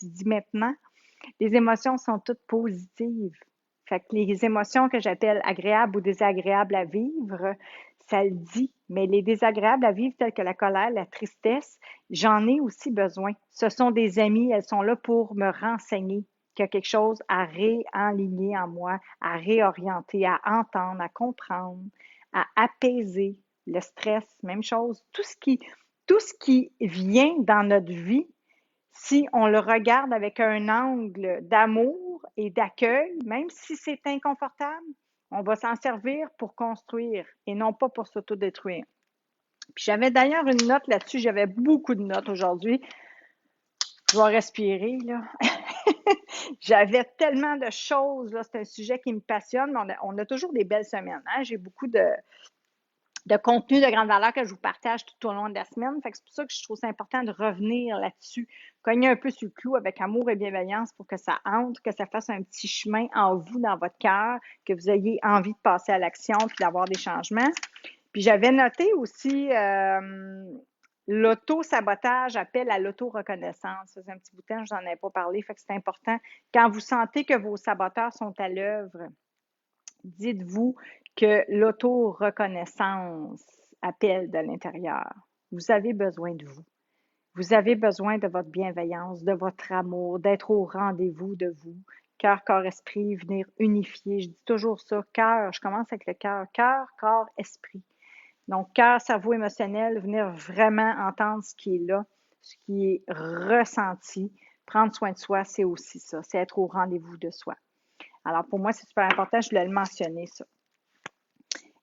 émotions sont toutes positives. Fait que les émotions que j'appelle agréables ou désagréables à vivre, ça le dit, mais les désagréables à vivre telles que la colère, la tristesse, j'en ai aussi besoin. Ce sont des amis, elles sont là pour me renseigner qu'il y a quelque chose à réaligner en moi, à réorienter, à entendre, à comprendre, à apaiser le stress, même chose. Tout ce qui vient dans notre vie, si on le regarde avec un angle d'amour et d'accueil, même si c'est inconfortable, on va s'en servir pour construire et non pas pour s'autodétruire. Puis j'avais d'ailleurs une note là-dessus, j'avais beaucoup de notes aujourd'hui. Je vais respirer, là. J'avais tellement de choses, là. C'est un sujet qui me passionne, mais on a toujours des belles semaines. Hein? J'ai beaucoup de contenu de grande valeur que je vous partage tout au long de la semaine. Fait que c'est pour ça que je trouve ça important de revenir là-dessus, cogner un peu sur le clou avec amour et bienveillance pour que ça entre, que ça fasse un petit chemin en vous, dans votre cœur, que vous ayez envie de passer à l'action puis d'avoir des changements. Puis j'avais noté aussi l'auto-sabotage appelle à l'auto-reconnaissance. Ça faisait un petit bout de temps, je n'en avais pas parlé, fait que c'est important. Quand vous sentez que vos saboteurs sont à l'œuvre, Dites-vous que l'auto-reconnaissance appelle de l'intérieur. Vous avez besoin de vous. Vous avez besoin de votre bienveillance, de votre amour, d'être au rendez-vous de vous. Cœur, corps, esprit, venir unifier. Je dis toujours ça. Cœur, je commence avec le cœur. Cœur, corps, esprit. Donc, cœur, cerveau, émotionnel, venir vraiment entendre ce qui est là, ce qui est ressenti. Prendre soin de soi, c'est aussi ça. C'est être au rendez-vous de soi. Alors, pour moi, c'est super important. Je voulais le mentionner, ça.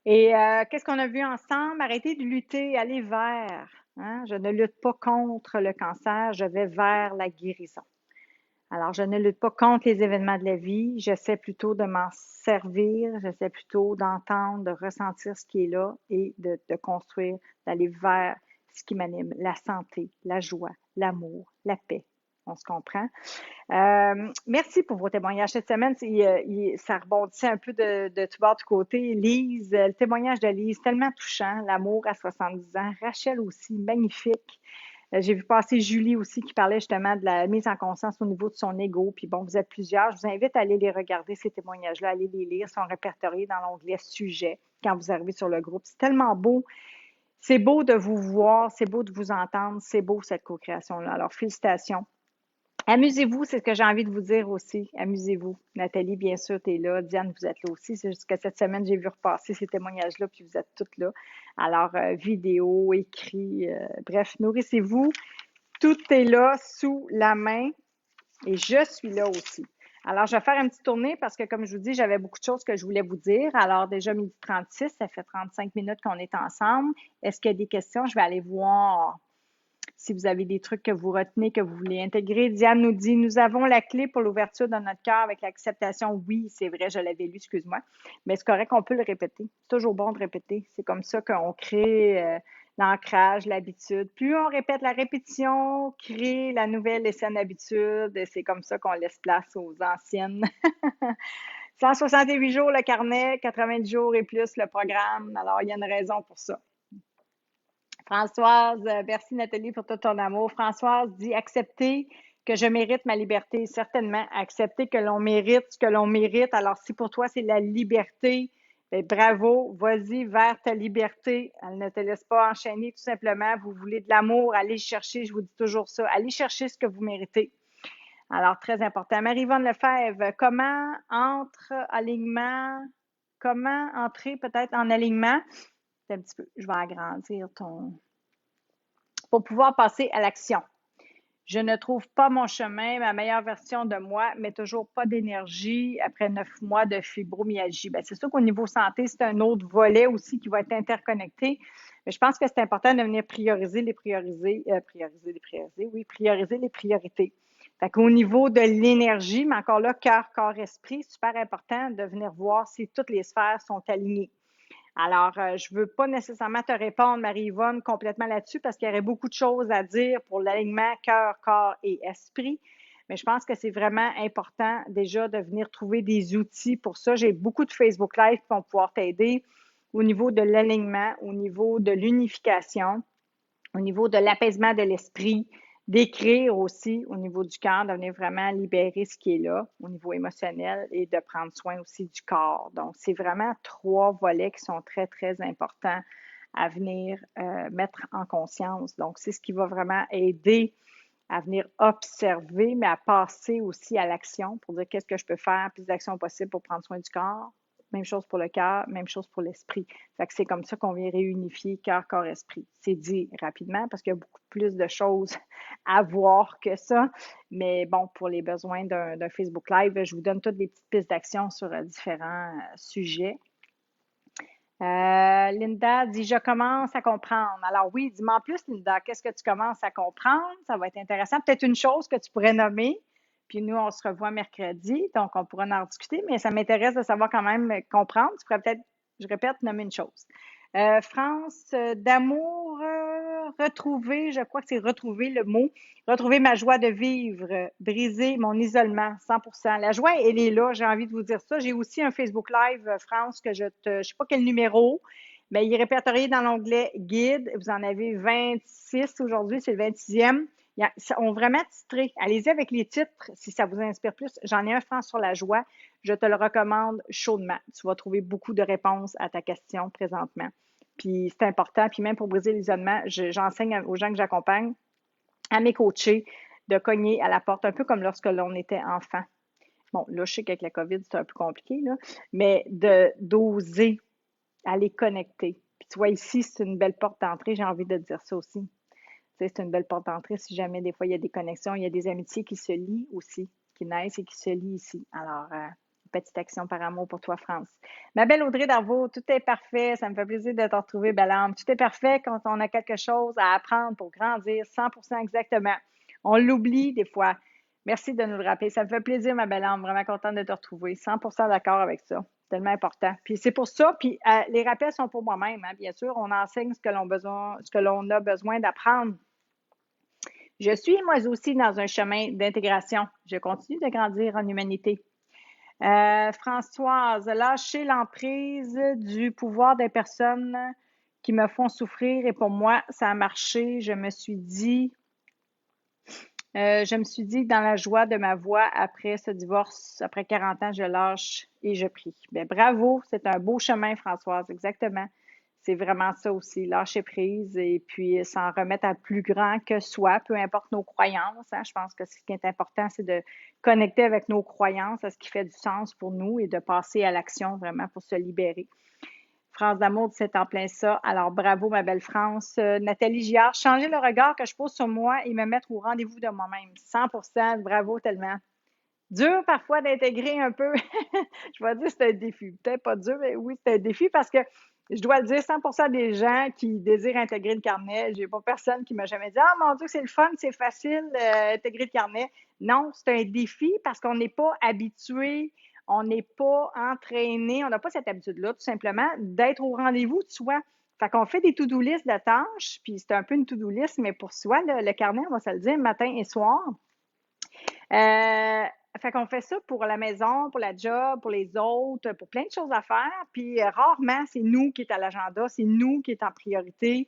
Et qu'est-ce qu'on a vu ensemble? Arrêtez de lutter, allez vers. Hein? Je ne lutte pas contre le cancer, je vais vers la guérison. Alors, je ne lutte pas contre les événements de la vie, j'essaie plutôt de m'en servir, j'essaie plutôt d'entendre, de ressentir ce qui est là et de construire, d'aller vers ce qui m'anime, la santé, la joie, l'amour, la paix. On se comprend? Merci pour vos témoignages cette semaine. Ça rebondissait un peu de tout bord, de côté. Lise, le témoignage de Lise, tellement touchant. L'amour à 70 ans. Rachel aussi, magnifique. J'ai vu passer Julie aussi qui parlait justement de la mise en conscience au niveau de son ego. Puis bon, vous êtes plusieurs. Je vous invite à aller les regarder, ces témoignages-là, à aller les lire. Ils sont répertoriés dans l'onglet Sujet quand vous arrivez sur le groupe. C'est tellement beau. C'est beau de vous voir, c'est beau de vous entendre, c'est beau cette co-création-là. Alors, félicitations. Amusez-vous, c'est ce que j'ai envie de vous dire aussi. Amusez-vous. Nathalie, bien sûr, tu es là. Diane, vous êtes là aussi. C'est juste que cette semaine, j'ai vu repasser ces témoignages-là, puis vous êtes toutes là. Alors, vidéo, écrit, bref, nourrissez-vous. Tout est là sous la main et je suis là aussi. Alors, je vais faire une petite tournée parce que, comme je vous dis, j'avais beaucoup de choses que je voulais vous dire. Alors, déjà, 12h36, ça fait 35 minutes qu'on est ensemble. Est-ce qu'il y a des questions? Je vais aller voir si vous avez des trucs que vous retenez, que vous voulez intégrer. Diane nous dit, nous avons la clé pour l'ouverture de notre cœur avec l'acceptation. Oui, c'est vrai, je l'avais lu, excuse-moi. Mais c'est correct, on peut le répéter. C'est toujours bon de répéter. C'est comme ça qu'on crée l'ancrage, l'habitude. Plus on répète la répétition, crée la nouvelle et saine habitude. Et c'est comme ça qu'on laisse place aux anciennes. 168 jours le carnet, 90 jours et plus le programme. Alors, il y a une raison pour ça. Françoise, merci Nathalie pour tout ton amour. Françoise dit accepter que je mérite ma liberté. Certainement, accepter que l'on mérite ce que l'on mérite. Alors, si pour toi c'est la liberté, bien, bravo, vas-y vers ta liberté. Elle ne te laisse pas enchaîner tout simplement. Vous voulez de l'amour, allez chercher, je vous dis toujours ça. Allez chercher ce que vous méritez. Alors, très important. Marie-Yvonne Lefebvre, comment entrer peut-être en alignement? Un petit peu, je vais agrandir pour pouvoir passer à l'action. Je ne trouve pas mon chemin, ma meilleure version de moi, mais toujours pas d'énergie après 9 mois de fibromyalgie. Bien, c'est sûr qu'au niveau santé, c'est un autre volet aussi qui va être interconnecté. Mais je pense que c'est important de venir prioriser les priorités. Fait qu'au niveau de l'énergie, mais encore là, cœur, corps, esprit, super important de venir voir si toutes les sphères sont alignées. Alors, je ne veux pas nécessairement te répondre, Marie-Yvonne, complètement là-dessus parce qu'il y aurait beaucoup de choses à dire pour l'alignement cœur, corps et esprit. Mais je pense que c'est vraiment important déjà de venir trouver des outils pour ça. J'ai beaucoup de Facebook Live qui vont pouvoir t'aider au niveau de l'alignement, au niveau de l'unification, au niveau de l'apaisement de l'esprit, d'écrire aussi au niveau du cœur, de venir vraiment libérer ce qui est là au niveau émotionnel et de prendre soin aussi du corps. Donc, c'est vraiment 3 volets qui sont très, très importants à venir mettre en conscience. Donc, c'est ce qui va vraiment aider à venir observer, mais à passer aussi à l'action pour dire qu'est-ce que je peux faire, plus d'actions possibles pour prendre soin du corps. Même chose pour le cœur, même chose pour l'esprit. Fait que c'est comme ça qu'on vient réunifier cœur, corps, esprit. C'est dit rapidement parce qu'il y a beaucoup plus de choses à voir que ça. Mais bon, pour les besoins d'un Facebook Live, je vous donne toutes les petites pistes d'action sur différents sujets. Linda dit, je commence à comprendre. Alors oui, dis-moi en plus, Linda, qu'est-ce que tu commences à comprendre? Ça va être intéressant. Peut-être une chose que tu pourrais nommer. Puis nous, on se revoit mercredi, donc on pourra en discuter, mais ça m'intéresse de savoir quand même comprendre. Tu pourrais peut-être, je répète, nommer une chose. France, d'amour, retrouver, je crois que c'est retrouver le mot, retrouver ma joie de vivre, briser mon isolement, 100%. La joie, elle est là, j'ai envie de vous dire ça. J'ai aussi un Facebook Live, France, que je sais pas quel numéro, mais il est répertorié dans l'onglet guide. Vous en avez 26 aujourd'hui, c'est le 26e. ont vraiment titré. Allez-y avec les titres si ça vous inspire plus. J'en ai un franc sur la joie. Je te le recommande chaudement. Tu vas trouver beaucoup de réponses à ta question présentement. Puis c'est important. Puis même pour briser l'isolement, j'enseigne aux gens que j'accompagne, à mes coachés, de cogner à la porte, un peu comme lorsque l'on était enfant. Bon, là, je sais qu'avec la COVID, c'est un peu compliqué, là, mais d'oser aller connecter. Puis tu vois, ici, c'est une belle porte d'entrée. J'ai envie de dire ça aussi. Tu sais, c'est une belle porte d'entrée si jamais des fois il y a des connexions, il y a des amitiés qui se lient aussi, qui naissent et qui se lient ici. Alors, petite action par amour pour toi, France. Ma belle Audrey Darvaux, tout est parfait. Ça me fait plaisir de te retrouver, belle âme. Tout est parfait quand on a quelque chose à apprendre pour grandir, 100% exactement. On l'oublie des fois. Merci de nous le rappeler. Ça me fait plaisir, ma belle âme. Vraiment contente de te retrouver. 100% d'accord avec ça. Tellement important. Puis c'est pour ça, puis les rappels sont pour moi-même, hein, bien sûr. On enseigne ce que l'on a besoin d'apprendre. Je suis moi aussi dans un chemin d'intégration. Je continue de grandir en humanité. Françoise, lâcher l'emprise du pouvoir des personnes qui me font souffrir et pour moi, ça a marché. Je me suis dit dans la joie de ma voix après ce divorce, après 40 ans, je lâche et je prie. Bien, bravo, c'est un beau chemin, Françoise, exactement. C'est vraiment ça aussi, lâcher prise et puis s'en remettre à plus grand que soi, peu importe nos croyances. Hein. Je pense que ce qui est important, c'est de connecter avec nos croyances, à ce qui fait du sens pour nous et de passer à l'action vraiment pour se libérer. France d'amour, c'est en plein ça. Alors, bravo, ma belle France. Nathalie Giard, changer le regard que je pose sur moi et me mettre au rendez-vous de moi-même. 100%, bravo tellement. Dur parfois d'intégrer un peu. Je vais dire que c'est un défi. Peut-être pas dur, mais oui, c'est un défi parce que je dois le dire, 100% des gens qui désirent intégrer le carnet, j'ai pas personne qui m'a jamais dit ah mon Dieu, c'est le fun, c'est facile, intégrer le carnet. Non, c'est un défi parce qu'on n'est pas habitué, on n'est pas entraîné, on n'a pas cette habitude-là, tout simplement, d'être au rendez-vous de soi. Fait qu'on fait des to-do list de tâches, puis c'est un peu une to-do list, mais pour soi, le carnet, on va se le dire, matin et soir. Fait qu'on fait ça pour la maison, pour la job, pour les autres, pour plein de choses à faire. Puis rarement, c'est nous qui est à l'agenda, c'est nous qui est en priorité.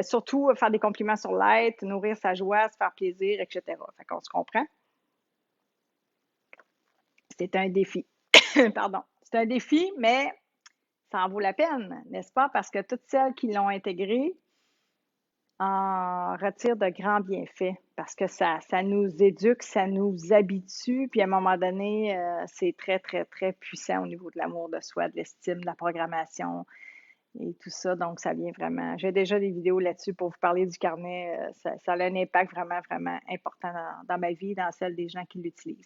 Surtout faire des compliments sur l'être, nourrir sa joie, se faire plaisir, etc. Fait qu'on se comprend. C'est un défi. Pardon. C'est un défi, mais ça en vaut la peine, n'est-ce pas? Parce que toutes celles qui l'ont intégré, en retire de grands bienfaits parce que ça nous éduque, ça nous habitue, puis à un moment donné, c'est très, très, très puissant au niveau de l'amour de soi, de l'estime, de la programmation et tout ça. Donc, ça vient vraiment. J'ai déjà des vidéos là-dessus pour vous parler du carnet. Ça a un impact vraiment, vraiment important dans ma vie, dans celle des gens qui l'utilisent.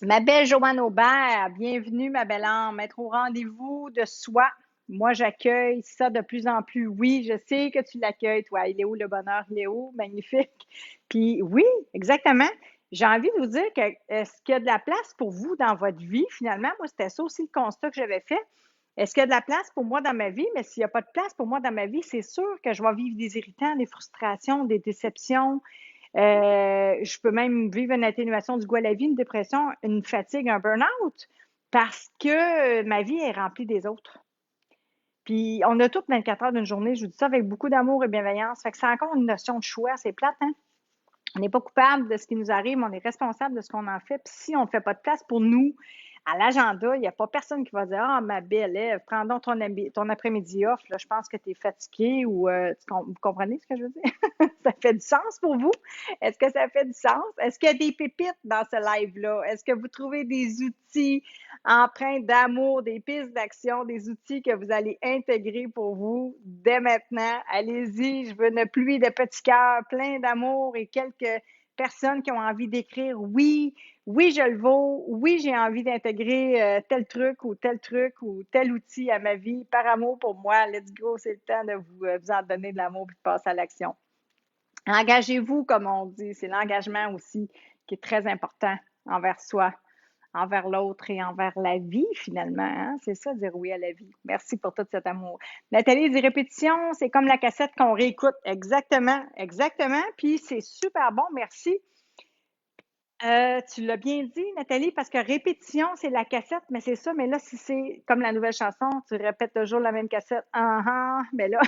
Ma belle Joanne Aubert, bienvenue, ma belle âme, être au rendez-vous de soi. Moi, j'accueille ça de plus en plus. Oui, je sais que tu l'accueilles, toi. Il est où le bonheur? Il est où? Magnifique. Puis oui, exactement. J'ai envie de vous dire que est-ce qu'il y a de la place pour vous dans votre vie? Finalement, moi, c'était ça aussi le constat que j'avais fait. Est-ce qu'il y a de la place pour moi dans ma vie? Mais s'il n'y a pas de place pour moi dans ma vie, c'est sûr que je vais vivre des irritants, des frustrations, des déceptions, je peux même vivre une atténuation du goût à la vie, une dépression, une fatigue, un burn-out, parce que ma vie est remplie des autres. Puis on a toutes 24 heures d'une journée, je vous dis ça avec beaucoup d'amour et bienveillance. Fait que c'est encore une notion de choix, c'est plate, hein? On n'est pas coupable de ce qui nous arrive, on est responsable de ce qu'on en fait. Puis si on ne fait pas de place pour nous à l'agenda, il n'y a pas personne qui va dire ah, ma belle Ève, prends donc ton après-midi off, là, je pense que tu es fatiguée ou vous comprenez ce que je veux dire? Ça fait du sens pour vous? Est-ce que ça fait du sens? Est-ce qu'il y a des pépites dans ce live-là? Est-ce que vous trouvez des outils empreints d'amour, des pistes d'action, des outils que vous allez intégrer pour vous dès maintenant? Allez-y, je veux une pluie de petits cœurs, plein d'amour et quelques personnes qui ont envie d'écrire oui, oui, je le vaux, oui, j'ai envie d'intégrer tel truc ou tel outil à ma vie par amour pour moi. Let's go, c'est le temps de vous en donner de l'amour et de passer à l'action. Engagez-vous, comme on dit, c'est l'engagement aussi qui est très important envers soi, envers l'autre et envers la vie, finalement. Hein? C'est ça, dire oui à la vie. Merci pour tout cet amour. Nathalie dit répétition, c'est comme la cassette qu'on réécoute. Exactement, exactement. Puis c'est super bon, merci. Tu l'as bien dit, Nathalie, parce que répétition, c'est la cassette, mais c'est ça. Mais là, si c'est comme la nouvelle chanson, tu répètes toujours la même cassette. Ah ah, mais là,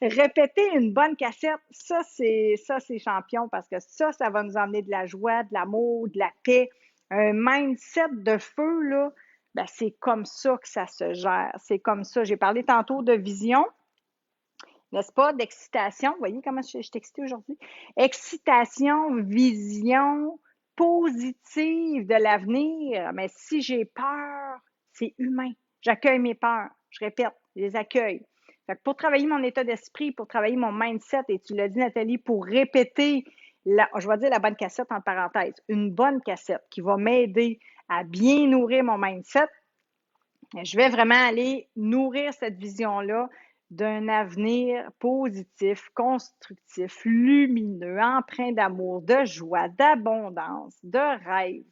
répéter une bonne cassette, ça c'est champion parce que ça va nous emmener de la joie, de l'amour, de la paix. Un mindset de feu, là, ben c'est comme ça que ça se gère. C'est comme ça. J'ai parlé tantôt de vision, n'est-ce pas? D'excitation. Vous voyez comment je suis excitée aujourd'hui? Excitation, vision positive de l'avenir. Mais si j'ai peur, c'est humain. J'accueille mes peurs. Je répète, je les accueille. Fait que pour travailler mon état d'esprit, pour travailler mon mindset, et tu l'as dit, Nathalie, pour répéter, je vais dire la bonne cassette en parenthèse, une bonne cassette qui va m'aider à bien nourrir mon mindset, je vais vraiment aller nourrir cette vision-là d'un avenir positif, constructif, lumineux, empreint d'amour, de joie, d'abondance, de rêve,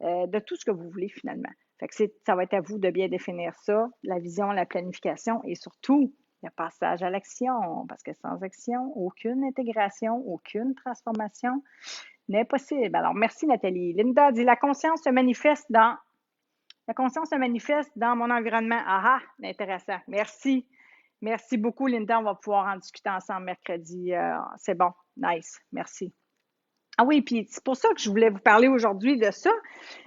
de tout ce que vous voulez finalement. Fait que ça va être à vous de bien définir ça, la vision, la planification et surtout le passage à l'action, parce que sans action, aucune intégration, aucune transformation n'est possible. Alors, merci Nathalie. Linda dit, la conscience se manifeste dans mon environnement. Ah ah, intéressant. Merci. Merci beaucoup, Linda. On va pouvoir en discuter ensemble mercredi. C'est bon. Nice. Merci. Ah oui, puis c'est pour ça que je voulais vous parler aujourd'hui de ça,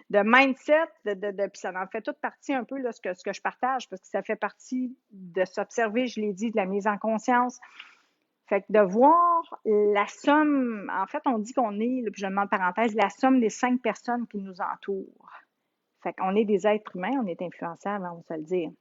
de mindset, puis ça en fait toute partie un peu là, ce que je partage, parce que ça fait partie de s'observer, je l'ai dit, de la mise en conscience. Fait que de voir la somme, en fait, on dit qu'on est, puis je demande en parenthèse, la somme des 5 personnes qui nous entourent. Fait qu'on est des êtres humains, on est influençables, on va se le dire.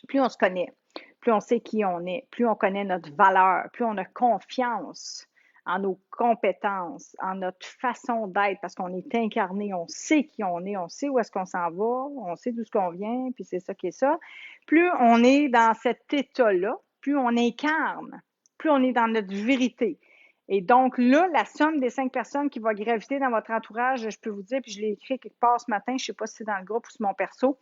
Plus on se connaît, plus on sait qui on est, plus on connaît notre valeur, plus on a confiance en nos compétences, en notre façon d'être, parce qu'on est incarné, on sait qui on sait où est-ce qu'on s'en va, on sait d'où ce qu'on vient, puis c'est ça qui est ça. Plus on est dans cet état-là, plus on incarne, plus on est dans notre vérité. Et donc là, la somme des 5 personnes qui va graviter dans votre entourage, je peux vous dire, puis je l'ai écrit quelque part ce matin, je ne sais pas si c'est dans le groupe ou sur mon perso,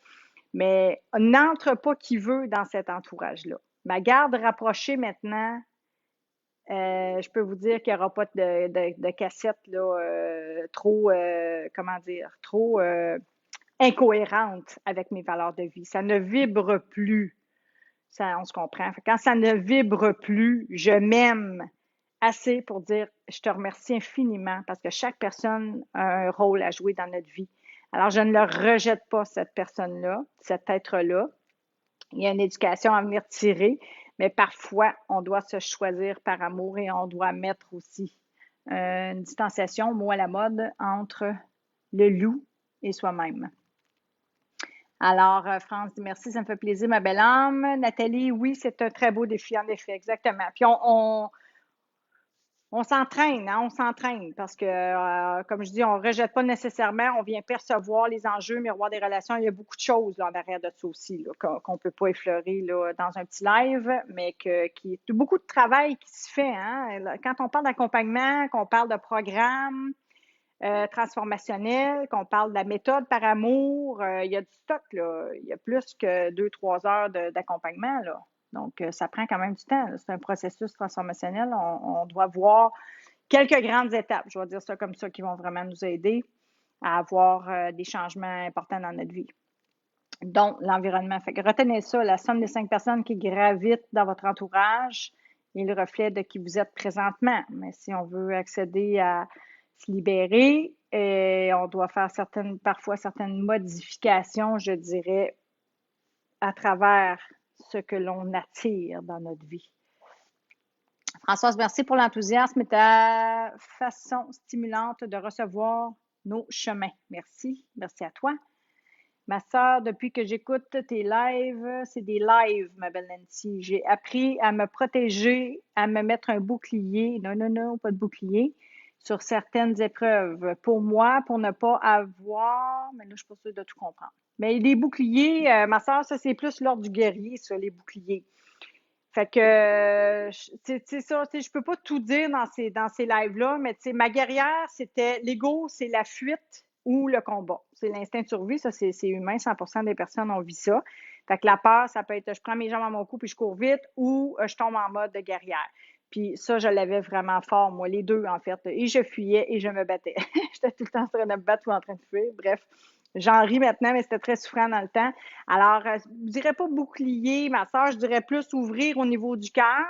mais n'entre pas qui veut dans cet entourage-là. Ma garde rapprochée maintenant, je peux vous dire qu'il n'y aura pas de cassette là, trop, comment dire, trop incohérente avec mes valeurs de vie. Ça ne vibre plus. Ça, on se comprend. Quand ça ne vibre plus, je m'aime assez pour dire je te remercie infiniment parce que chaque personne a un rôle à jouer dans notre vie. Alors, je ne le rejette pas, cette personne-là, cet être-là. Il y a une éducation à venir tirer, mais parfois, on doit se choisir par amour et on doit mettre aussi une distanciation, mot à la mode, entre le loup et soi-même. Alors, France dit merci, ça me fait plaisir, ma belle âme. Nathalie, oui, c'est un très beau défi, en effet, exactement. Puis on s'entraîne, hein, on s'entraîne parce que, comme je dis, on ne rejette pas nécessairement, on vient percevoir les enjeux, miroir des relations. Il y a beaucoup de choses là, en arrière de ça aussi qu'on ne peut pas effleurer là, dans un petit live, mais qui est beaucoup de travail qui se fait. Hein. Quand on parle d'accompagnement, qu'on parle de programme transformationnel, qu'on parle de la méthode par amour, il y a du stock. Là. Il y a plus que 2-3 heures d'accompagnement. Là. Donc, ça prend quand même du temps. C'est un processus transformationnel. On doit voir quelques grandes étapes, je vais dire ça comme ça, qui vont vraiment nous aider à avoir des changements importants dans notre vie. Donc, l'environnement. Fait que retenez ça, la somme des 5 personnes qui gravitent dans votre entourage est le reflet de qui vous êtes présentement. Mais si on veut accéder à se libérer, on doit faire parfois certaines modifications, je dirais, à travers ce que l'on attire dans notre vie. Françoise, merci pour l'enthousiasme et ta façon stimulante de recevoir nos chemins. Merci. Merci à toi. Ma sœur, depuis que j'écoute tes lives, c'est des lives, ma belle Nancy. J'ai appris à me protéger, à me mettre un bouclier. Non, non, non, pas de bouclier. Sur certaines épreuves. Pour moi, pour ne pas avoir. Mais là, je suis pas sûre de tout comprendre. Mais les boucliers, ma sœur, ça, c'est plus l'ordre du guerrier, ça, les boucliers. Fait que, c'est ça, je peux pas tout dire dans ces lives-là, mais ma guerrière, c'était l'ego, c'est la fuite ou le combat. C'est l'instinct de survie, ça, c'est humain, 100% des personnes ont vu ça. Fait que la peur, ça peut être, je prends mes jambes à mon cou puis je cours vite ou je tombe en mode de guerrière. Puis ça, je l'avais vraiment fort, moi, les deux, en fait. Et je fuyais et je me battais. J'étais tout le temps en train de me battre ou en train de fuir. Bref, j'en ris maintenant, mais c'était très souffrant dans le temps. Alors, je dirais pas bouclier, ma soeur, je dirais plus ouvrir au niveau du cœur.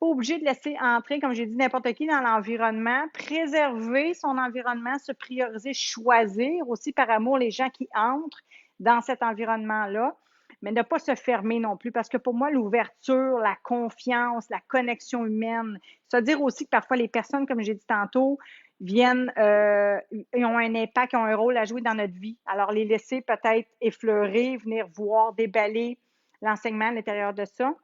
Pas obligé de laisser entrer, comme j'ai dit, n'importe qui dans l'environnement. Préserver son environnement, se prioriser, choisir aussi par amour les gens qui entrent dans cet environnement-là, mais ne pas se fermer non plus, parce que pour moi, l'ouverture, la confiance, la connexion humaine, c'est-à-dire aussi que parfois les personnes, comme j'ai dit tantôt, viennent, ils ont un impact, ils ont un rôle à jouer dans notre vie. Alors, les laisser peut-être effleurer, venir voir, déballer l'enseignement à l'intérieur de ça.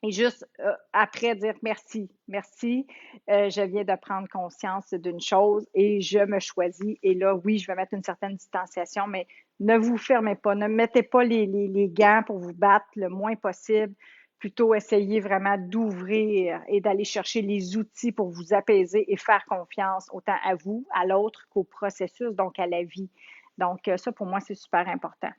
Et juste après dire merci, merci, je viens de prendre conscience d'une chose et je me choisis. Et là, oui, je vais mettre une certaine distanciation, mais ne vous fermez pas, ne mettez pas les gants pour vous battre le moins possible. Plutôt essayez vraiment d'ouvrir et d'aller chercher les outils pour vous apaiser et faire confiance autant à vous, à l'autre qu'au processus, donc à la vie. Donc, ça, pour moi, c'est super important.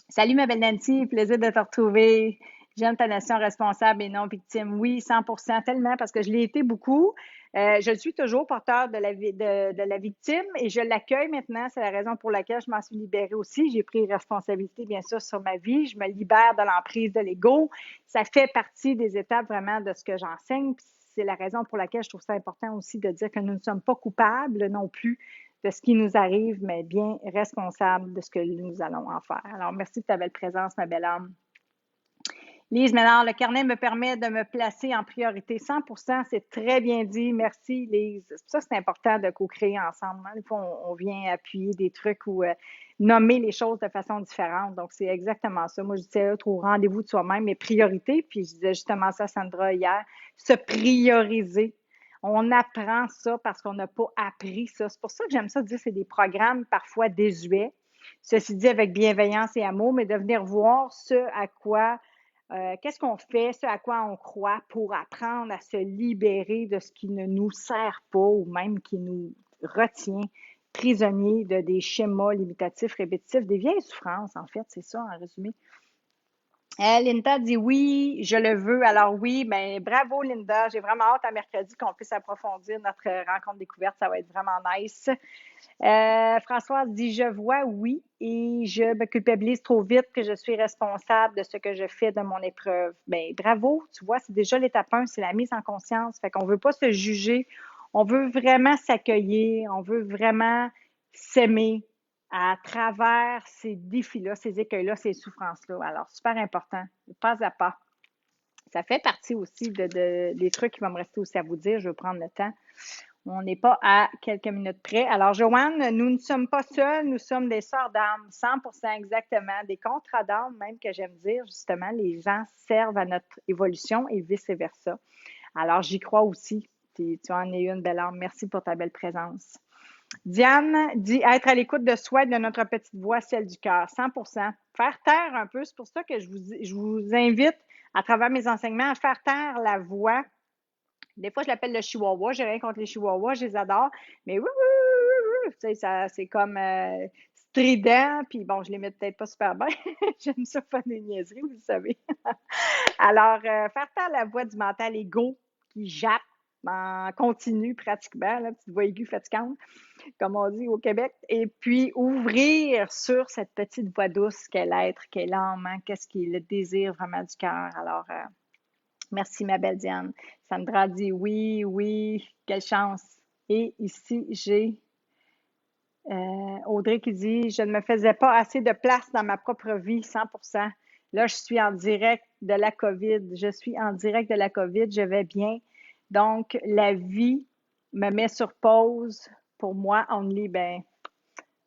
Salut, ma belle Nancy, plaisir de te retrouver. J'aime ta nation responsable et non victime. Oui, 100%, tellement, parce que je l'ai été beaucoup. Je suis toujours porteur de la victime et je l'accueille maintenant. C'est la raison pour laquelle je m'en suis libérée aussi. J'ai pris responsabilité, bien sûr, sur ma vie. Je me libère de l'emprise de l'ego. Ça fait partie des étapes vraiment de ce que j'enseigne. C'est la raison pour laquelle je trouve ça important aussi de dire que nous ne sommes pas coupables non plus de ce qui nous arrive, mais bien responsables de ce que nous allons en faire. Alors, merci de ta belle présence, ma belle âme. Lise Ménard, le carnet me permet de me placer en priorité 100%. C'est très bien dit. Merci, Lise. C'est pour ça que c'est important de co-créer ensemble. Des fois, on vient appuyer des trucs ou nommer les choses de façon différente. Donc, c'est exactement ça. Moi, je disais être au rendez-vous de soi-même, mes priorités. Puis, je disais justement ça à Sandra hier. Se prioriser. On apprend ça parce qu'on n'a pas appris ça. C'est pour ça que j'aime ça dire que c'est des programmes parfois désuets. Ceci dit, avec bienveillance et amour, mais de venir voir ce à quoi qu'est-ce qu'on fait, ce à quoi on croit pour apprendre à se libérer de ce qui ne nous sert pas ou même qui nous retient prisonniers de des schémas limitatifs, répétitifs, des vieilles souffrances, en fait, c'est ça en résumé. Linda dit oui, je le veux. Alors oui, ben bravo Linda. J'ai vraiment hâte à mercredi qu'on puisse approfondir notre rencontre découverte. Ça va être vraiment nice. Françoise dit je vois oui et je me culpabilise trop vite que je suis responsable de ce que je fais de mon épreuve. Ben bravo, tu vois, c'est déjà l'étape 1, c'est la mise en conscience. Fait qu'on veut pas se juger, on veut vraiment s'accueillir, on veut vraiment s'aimer à travers ces défis-là, ces écueils-là, ces souffrances-là. Alors, super important, pas à pas. Ça fait partie aussi des trucs qui vont me rester aussi à vous dire. Je vais prendre le temps. On n'est pas à quelques minutes près. Alors, Joanne, nous ne sommes pas seuls, nous sommes des sœurs d'âme, 100% exactement, des contrats d'âme, même que j'aime dire, justement, les gens servent à notre évolution et vice-versa. Alors, j'y crois aussi. Tu en es une belle âme. Merci pour ta belle présence. Diane dit être à l'écoute de soi et de notre petite voix, celle du cœur, 100%. Faire taire un peu, c'est pour ça que je vous invite, à travers mes enseignements, à faire taire la voix. Des fois, je l'appelle le chihuahua. J'ai rien contre les chihuahuas, je les adore. Mais tu sais, ça, c'est comme strident. Puis bon, je les mets peut-être pas super bien. J'aime ça faire des niaiseries, vous le savez. Alors, faire taire la voix du mental égo qui jappe en continu pratiquement, la petite voix aiguë fatigante, comme on dit au Québec, et puis ouvrir sur cette petite voix douce qu'est l'être, qu'est l'âme, hein, qu'est-ce qui est le désir vraiment du cœur. Alors, merci ma belle Diane. Sandra dit oui, oui, quelle chance. Et ici, j'ai Audrey qui dit je ne me faisais pas assez de place dans ma propre vie, 100%. Là, je suis en direct de la COVID. Je suis en direct de la COVID. Je vais bien. Donc, la vie me met sur pause. Pour moi, only, ben,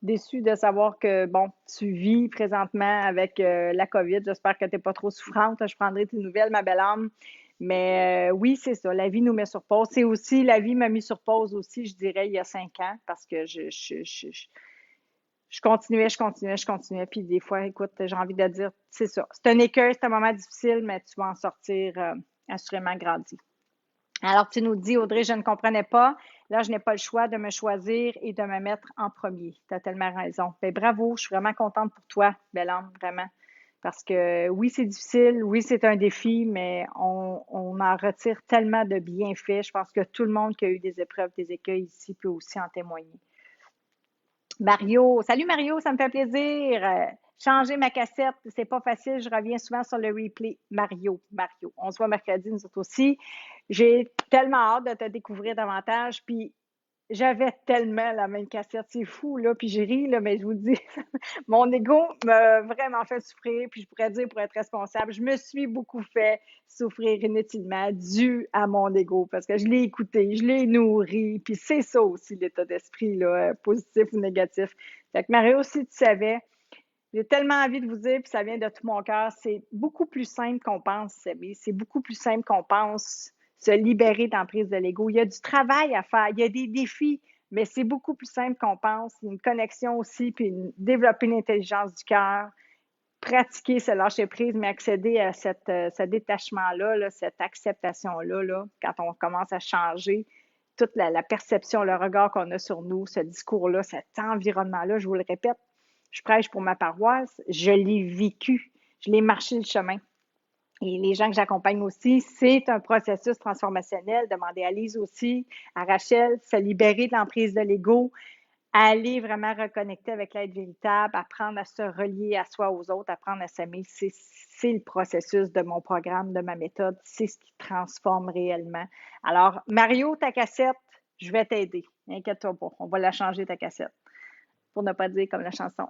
déçue de savoir que, bon, tu vis présentement avec la COVID. J'espère que tu n'es pas trop souffrante. Je prendrai tes nouvelles, ma belle âme. Mais oui, c'est ça. La vie nous met sur pause. C'est aussi, la vie m'a mis sur pause aussi, je dirais, il y a 5 ans, parce que je continuais. Puis des fois, écoute, j'ai envie de dire, c'est ça. C'est un écueil, c'est un moment difficile, mais tu vas en sortir assurément grandi. Alors, tu nous dis, Audrey, je ne comprenais pas. Là, je n'ai pas le choix de me choisir et de me mettre en premier. Tu as tellement raison. Ben, bravo, je suis vraiment contente pour toi, belle âme, vraiment. Parce que oui, c'est difficile, oui, c'est un défi, mais on en retire tellement de bienfaits. Je pense que tout le monde qui a eu des épreuves, des écueils ici peut aussi en témoigner. Mario, salut Mario, ça me fait plaisir. Changer ma cassette, c'est pas facile. Je reviens souvent sur le replay. Mario. On se voit mercredi, nous autres aussi. J'ai tellement hâte de te découvrir davantage. Puis j'avais tellement la même cassette, c'est fou, là. Puis j'ai ri, là, mais je vous le dis, mon ego m'a vraiment fait souffrir. Puis je pourrais dire, pour être responsable, je me suis beaucoup fait souffrir inutilement dû à mon ego parce que je l'ai écouté, je l'ai nourri. Puis c'est ça aussi, l'état d'esprit, là, positif ou négatif. Fait que Mario, si tu savais, j'ai tellement envie de vous dire, puis ça vient de tout mon cœur, c'est beaucoup plus simple qu'on pense, s'aimer. C'est beaucoup plus simple qu'on pense se libérer d'emprise de l'ego. Il y a du travail à faire, il y a des défis, mais c'est beaucoup plus simple qu'on pense. Il y a une connexion aussi, puis développer une intelligence du cœur, pratiquer ce lâcher prise, mais accéder à ce détachement-là, là, cette acceptation-là, là, quand on commence à changer toute la perception, le regard qu'on a sur nous, ce discours-là, cet environnement-là, je vous le répète, je prêche pour ma paroisse, je l'ai vécu, je l'ai marché le chemin. Et les gens que j'accompagne aussi, c'est un processus transformationnel. Demandez à Lise aussi, à Rachel, se libérer de l'emprise de l'ego, aller vraiment reconnecter avec l'être véritable, apprendre à se relier à soi, aux autres, apprendre à s'aimer. C'est le processus de mon programme, de ma méthode. C'est ce qui transforme réellement. Alors, Mario, ta cassette, je vais t'aider. Inquiète-toi pas. On va la changer, ta cassette. Pour ne pas dire comme la chanson.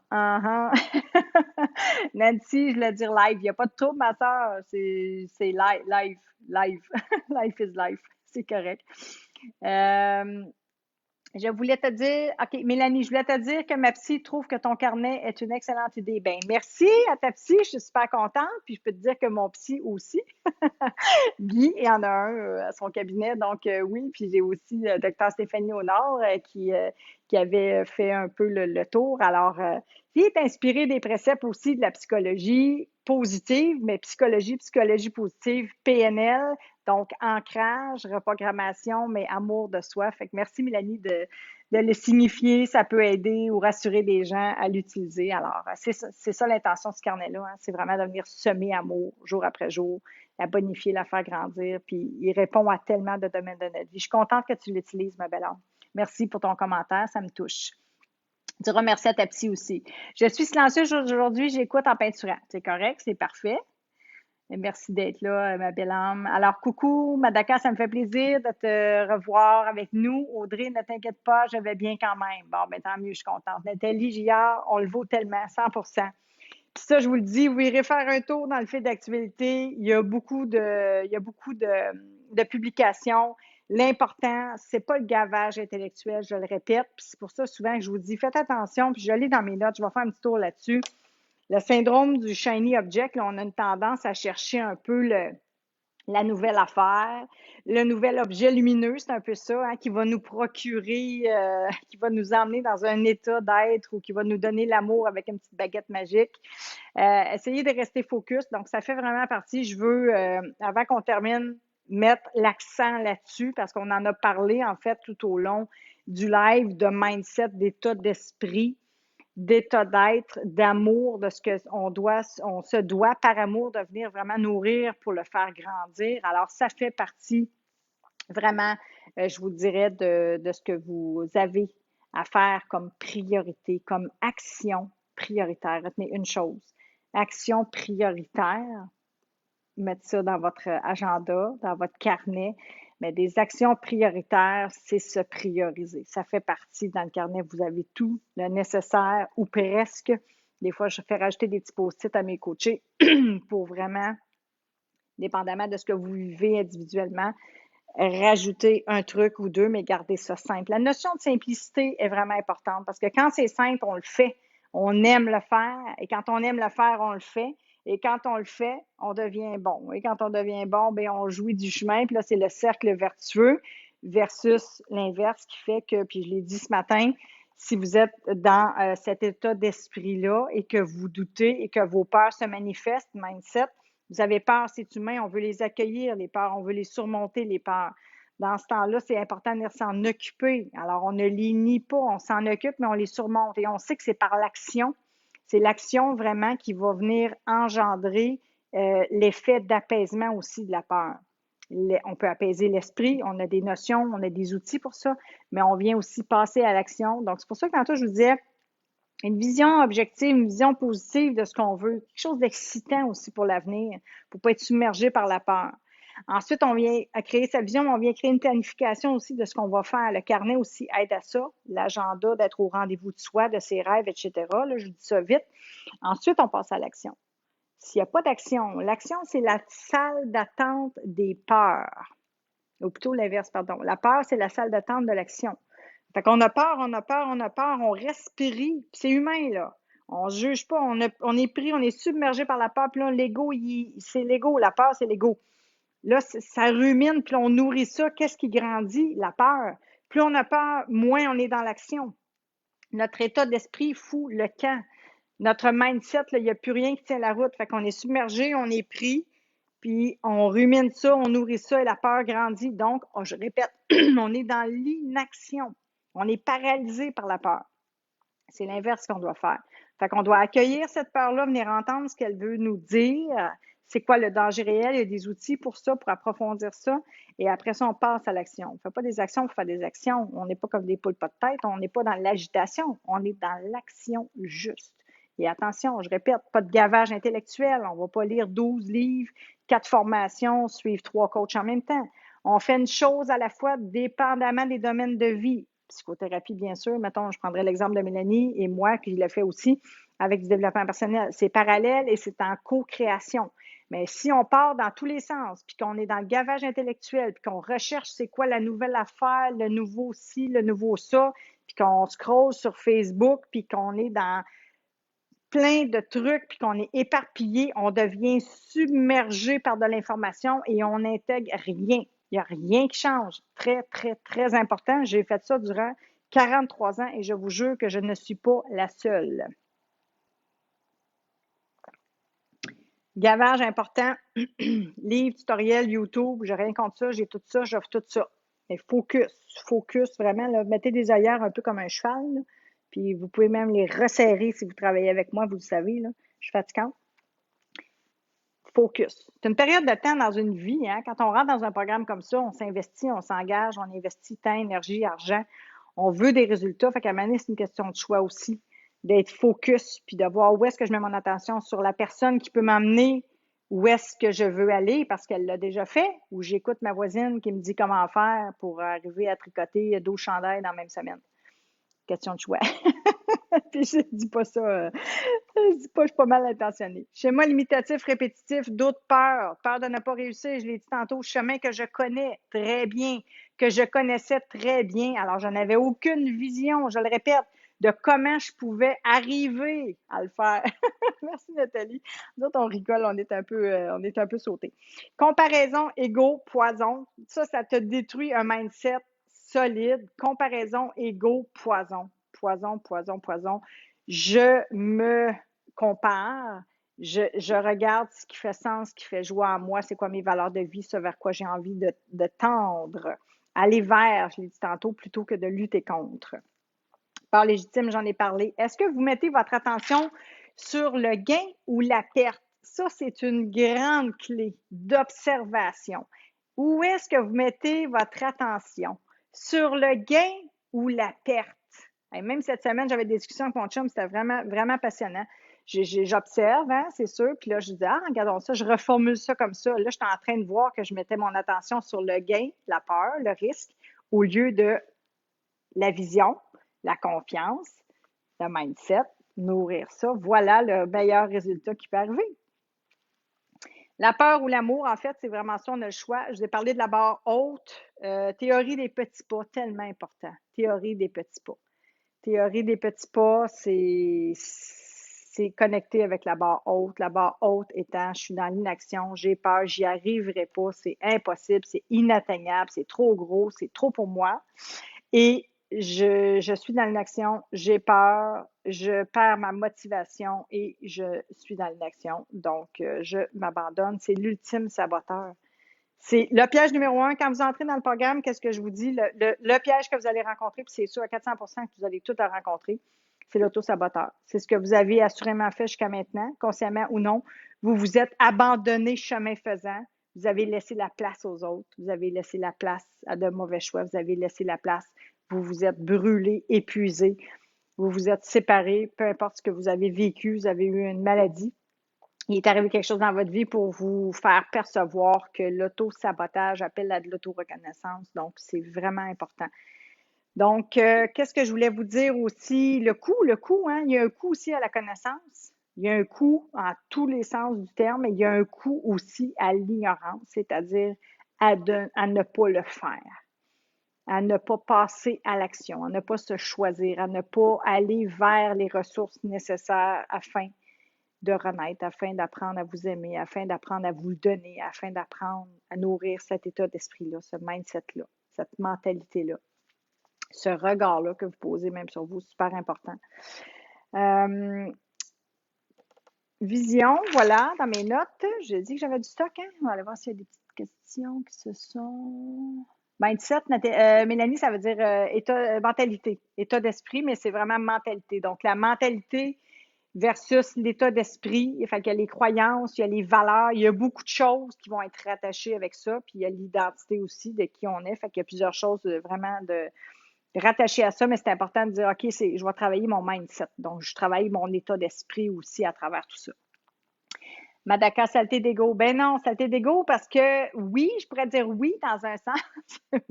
Nancy, je voulais dire live. Il n'y a pas de trouble, ma soeur. C'est live. Life is life. C'est correct. Je voulais te dire, OK, Mélanie, je voulais te dire que ma psy trouve que ton carnet est une excellente idée. Ben, merci à ta psy, je suis super contente. Puis je peux te dire que mon psy aussi. Guy, il y en a un à son cabinet, donc oui. Puis j'ai aussi docteur Stéphanie Honor qui avait fait un peu le tour. Alors, il est inspiré des préceptes aussi de la psychologie positive, mais psychologie positive, PNL, donc ancrage, reprogrammation, mais amour de soi. Fait que merci Mélanie de le signifier, ça peut aider ou rassurer des gens à l'utiliser. Alors, c'est ça l'intention de ce carnet-là, hein, c'est vraiment de venir semer amour jour après jour, la bonifier, la faire grandir, puis il répond à tellement de domaines de notre vie. Je suis contente que tu l'utilises, ma belle âme. Merci pour ton commentaire, ça me touche. Tu remercies à ta psy aussi. Je suis silencieuse aujourd'hui, j'écoute en peinturant. C'est correct, c'est parfait. Et merci d'être là, ma belle âme. Alors, coucou, Madaka, ça me fait plaisir de te revoir avec nous. Audrey, ne t'inquiète pas, je vais bien quand même. Bon, ben tant mieux, je suis contente. Nathalie, Gillard, on le vaut tellement, 100%. Puis ça, je vous le dis, vous irez faire un tour dans le fil d'actualité. Il y a beaucoup de publications. L'important, c'est pas le gavage intellectuel, je le répète. Puis c'est pour ça souvent que je vous dis, faites attention. Puis je l'ai dans mes notes, je vais faire un petit tour là-dessus. Le syndrome du shiny object, là, on a une tendance à chercher un peu la nouvelle affaire, le nouvel objet lumineux, c'est un peu ça, hein, qui va nous procurer, qui va nous emmener dans un état d'être ou qui va nous donner l'amour avec une petite baguette magique. Essayez de rester focus. Donc, ça fait vraiment partie. Je veux, avant qu'on termine, mettre l'accent là-dessus parce qu'on en a parlé, en fait, tout au long du live de mindset, d'état d'esprit, d'état d'être, d'amour, de ce on se doit par amour de venir vraiment nourrir pour le faire grandir. Alors, ça fait partie vraiment, je vous dirais, de ce que vous avez à faire comme priorité, comme action prioritaire. Retenez une chose, action prioritaire, mettre ça dans votre agenda, dans votre carnet. Mais des actions prioritaires, c'est se prioriser. Ça fait partie dans le carnet. Vous avez tout le nécessaire ou presque. Des fois, je fais rajouter des petits post-it à mes coachés pour vraiment, dépendamment de ce que vous vivez individuellement, rajouter un truc ou deux, mais garder ça simple. La notion de simplicité est vraiment importante parce que quand c'est simple, on le fait. On aime le faire et quand on aime le faire, on le fait. Et quand on le fait, on devient bon. Et quand on devient bon, bien, on jouit du chemin. Puis là, c'est le cercle vertueux versus l'inverse qui fait que, puis je l'ai dit ce matin, si vous êtes dans cet état d'esprit-là et que vous doutez et que vos peurs se manifestent, mindset, vous avez peur, c'est humain, on veut les accueillir, les peurs, on veut les surmonter, les peurs. Dans ce temps-là, c'est important de s'en occuper. Alors, on ne les nie pas, on s'en occupe, mais on les surmonte. Et on sait que c'est par l'action, C'est l'action vraiment qui va venir engendrer l'effet d'apaisement aussi de la peur. On peut apaiser l'esprit, on a des notions, on a des outils pour ça, mais on vient aussi passer à l'action. Donc, c'est pour ça que tantôt, je vous disais, une vision objective, une vision positive de ce qu'on veut, quelque chose d'excitant aussi pour l'avenir, pour pas être submergé par la peur. Ensuite, on vient à créer sa vision, mais on vient créer une planification aussi de ce qu'on va faire. Le carnet aussi aide à ça, l'agenda, d'être au rendez-vous de soi, de ses rêves, etc. Là, je dis ça vite. Ensuite, on passe à l'action. S'il n'y a pas d'action, l'action, c'est la salle d'attente des peurs. Ou plutôt l'inverse, pardon. La peur, c'est la salle d'attente de l'action. Fait qu'on a peur, on a peur, on a peur, on respire. C'est humain, là. On se juge pas, on est pris, on est submergé par la peur. Puis là, l'ego, c'est l'ego. La peur, c'est l'ego. Là, ça rumine, puis on nourrit ça. Qu'est-ce qui grandit? La peur. Plus on a peur, moins on est dans l'action. Notre état d'esprit fout le camp. Notre mindset, il n'y a plus rien qui tient la route. Fait qu'on est submergé, on est pris, puis on rumine ça, on nourrit ça et la peur grandit. Donc, je répète, on est dans l'inaction. On est paralysé par la peur. C'est l'inverse qu'on doit faire. Fait qu'on doit accueillir cette peur-là, venir entendre ce qu'elle veut nous dire. C'est quoi le danger réel? Il y a des outils pour ça, pour approfondir ça. Et après ça, on passe à l'action. On ne fait pas des actions pour faire des actions. On n'est pas comme des poules pas de tête. On n'est pas dans l'agitation. On est dans l'action juste. Et attention, je répète, pas de gavage intellectuel. On ne va pas lire 12 livres, 4 formations, suivre 3 coachs en même temps. On fait une chose à la fois dépendamment des domaines de vie. Psychothérapie, bien sûr. Mettons, je prendrais l'exemple de Mélanie et moi, qui le fait aussi avec du développement personnel. C'est parallèle et c'est en co-création. Mais si on part dans tous les sens, puis qu'on est dans le gavage intellectuel, puis qu'on recherche c'est quoi la nouvelle affaire, le nouveau ci, le nouveau ça, puis qu'on scrolle sur Facebook, puis qu'on est dans plein de trucs, puis qu'on est éparpillé, on devient submergé par de l'information et on n'intègre rien. Il n'y a rien qui change. Très, très, très important. J'ai fait ça durant 43 ans et je vous jure que je ne suis pas la seule. Gavage important. Livre, tutoriel, YouTube, j'ai rien contre ça, j'ai tout ça, j'offre tout ça. Mais focus, vraiment, là, mettez des œillères un peu comme un cheval, là, puis vous pouvez même les resserrer si vous travaillez avec moi, vous le savez, là, je suis fatigante. Focus. C'est une période de temps dans une vie, hein? Quand on rentre dans un programme comme ça, on s'investit, on s'engage, on investit temps, énergie, argent. On veut des résultats. Fait qu'à un moment donné, c'est une question de choix aussi, d'être focus, puis de voir où est-ce que je mets mon attention sur la personne qui peut m'emmener où est-ce que je veux aller parce qu'elle l'a déjà fait, ou j'écoute ma voisine qui me dit comment faire pour arriver à tricoter 12 chandails dans la même semaine. Question de choix. Puis je dis pas ça, je dis pas, je suis pas mal intentionnée. Schéma limitatif, répétitif, d'autres peurs, peur de ne pas réussir, je l'ai dit tantôt, chemin que je connais très bien, que je connaissais très bien. Alors, je n'avais aucune vision, je le répète, de comment je pouvais arriver à le faire. Merci Nathalie. Nous autres, on rigole, on est un peu sautés. Comparaison, ego, poison. Ça te détruit un mindset solide. Comparaison, ego, poison. Poison, poison, poison. Je me compare. Je regarde ce qui fait sens, ce qui fait joie à moi, c'est quoi mes valeurs de vie, ce vers quoi j'ai envie de tendre. Aller vers, je l'ai dit tantôt, plutôt que de lutter contre. Peur légitime, j'en ai parlé. Est-ce que vous mettez votre attention sur le gain ou la perte? Ça, c'est une grande clé d'observation. Où est-ce que vous mettez votre attention? Sur le gain ou la perte? Et même cette semaine, j'avais des discussions avec mon chum, c'était vraiment, vraiment passionnant. J'observe, hein, c'est sûr, puis là, je dis, regardons ça, je reformule ça comme ça. Là, je suis en train de voir que je mettais mon attention sur le gain, la peur, le risque, au lieu de la vision, la confiance, le mindset, nourrir ça. Voilà le meilleur résultat qui peut arriver. La peur ou l'amour, en fait, c'est vraiment ça, on a le choix. Je vous ai parlé de la barre haute. Théorie des petits pas, tellement important. Théorie des petits pas. Théorie des petits pas, c'est connecté avec la barre haute. La barre haute étant, je suis dans l'inaction, j'ai peur, j'y arriverai pas, c'est impossible, c'est inatteignable, c'est trop gros, c'est trop pour moi. Et je suis dans l'inaction, j'ai peur, je perds ma motivation et je suis dans l'inaction. Donc, je m'abandonne. C'est l'ultime saboteur. C'est le piège numéro 1. Quand vous entrez dans le programme, qu'est-ce que je vous dis? Le piège que vous allez rencontrer, puis c'est sûr à 400% que vous allez tout rencontrer, c'est l'auto-saboteur. C'est ce que vous avez assurément fait jusqu'à maintenant, consciemment ou non. Vous vous êtes abandonné chemin faisant. Vous avez laissé la place aux autres. Vous avez laissé la place à de mauvais choix. Vous avez laissé la place. Vous vous êtes brûlé, épuisé. Vous vous êtes séparé. Peu importe ce que vous avez vécu, vous avez eu une maladie. Il est arrivé quelque chose dans votre vie pour vous faire percevoir que l'auto-sabotage appelle à de l'auto-reconnaissance. Donc, c'est vraiment important. Donc, qu'est-ce que je voulais vous dire aussi? Le coût, hein? Il y a un coût aussi à la connaissance. Il y a un coût en tous les sens du terme, et il y a un coût aussi à l'ignorance, c'est-à-dire à ne pas le faire, à ne pas passer à l'action, à ne pas se choisir, à ne pas aller vers les ressources nécessaires afin de renaître, afin d'apprendre à vous aimer, afin d'apprendre à vous le donner, afin d'apprendre à nourrir cet état d'esprit-là, ce mindset-là, cette mentalité-là, ce regard-là que vous posez même sur vous, super important. Vision, voilà, dans mes notes, j'ai dit que j'avais du stock, hein? On va aller voir s'il y a des petites questions qui se sont... Mindset, Mélanie, ça veut dire mentalité, état d'esprit, mais c'est vraiment mentalité. Donc, la mentalité versus l'état d'esprit, il y a les croyances, il y a les valeurs, il y a beaucoup de choses qui vont être rattachées avec ça, puis il y a l'identité aussi de qui on est, fait qu'il y a plusieurs choses vraiment rattachées à ça, mais c'est important de dire, OK, je vais travailler mon mindset, donc je travaille mon état d'esprit aussi à travers tout ça. Madaka, saleté d'ego. Ben non, saleté d'ego parce que oui, je pourrais dire oui dans un sens,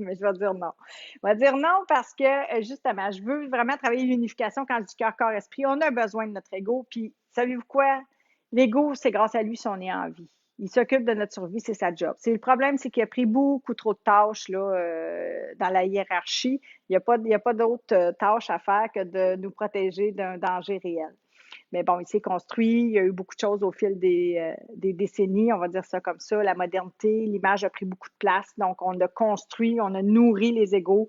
mais je vais dire non. Je vais dire non parce que justement, je veux vraiment travailler l'unification quand je dis cœur, corps, esprit. On a besoin de notre ego. Puis, savez-vous quoi? L'ego, c'est grâce à lui si on est en vie. Il s'occupe de notre survie, c'est sa job. Le problème, c'est qu'il a pris beaucoup trop de tâches là, dans la hiérarchie. Il n'y a pas d'autres tâches à faire que de nous protéger d'un danger réel. Mais bon, il s'est construit, il y a eu beaucoup de choses au fil des décennies, on va dire ça comme ça. La modernité, l'image a pris beaucoup de place. Donc, on a construit, on a nourri les égos,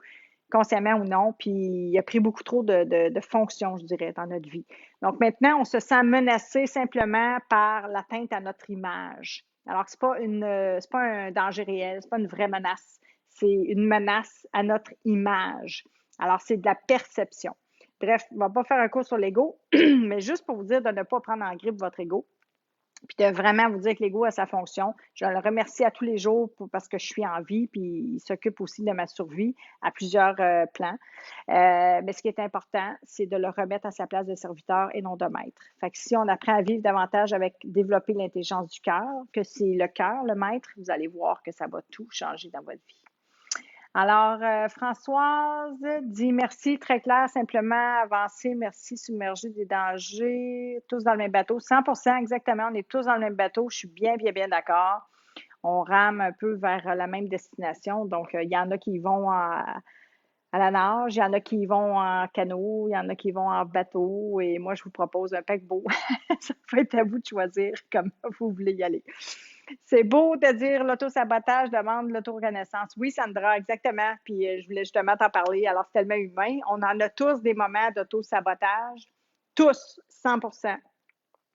consciemment ou non, puis il a pris beaucoup trop de fonctions, je dirais, dans notre vie. Donc, maintenant, on se sent menacé simplement par l'atteinte à notre image. Alors que c'est pas un danger réel, c'est pas une vraie menace. C'est une menace à notre image. Alors, c'est de la perception. Bref, on ne va pas faire un cours sur l'ego, mais juste pour vous dire de ne pas prendre en grippe votre ego, puis de vraiment vous dire que l'ego a sa fonction. Je le remercie à tous les jours parce que je suis en vie, puis il s'occupe aussi de ma survie à plusieurs plans. Mais ce qui est important, c'est de le remettre à sa place de serviteur et non de maître. Fait que si on apprend à vivre davantage avec développer l'intelligence du cœur, que c'est le cœur, le maître, vous allez voir que ça va tout changer dans votre vie. Alors, Françoise dit merci, très clair, simplement avancer, merci, submerger des dangers, tous dans le même bateau. 100%, exactement, on est tous dans le même bateau, je suis bien, bien, bien d'accord. On rame un peu vers la même destination, donc il y en a qui vont à la nage, il y en a qui vont en canot, il y en a qui vont en bateau, et moi, je vous propose un paquebot. Ça va être à vous de choisir comment vous voulez y aller. C'est beau de dire l'auto-sabotage demande l'auto-reconnaissance. Oui, Sandra, exactement. Puis je voulais justement t'en parler. Alors, c'est tellement humain. On en a tous des moments d'auto-sabotage. Tous, 100%.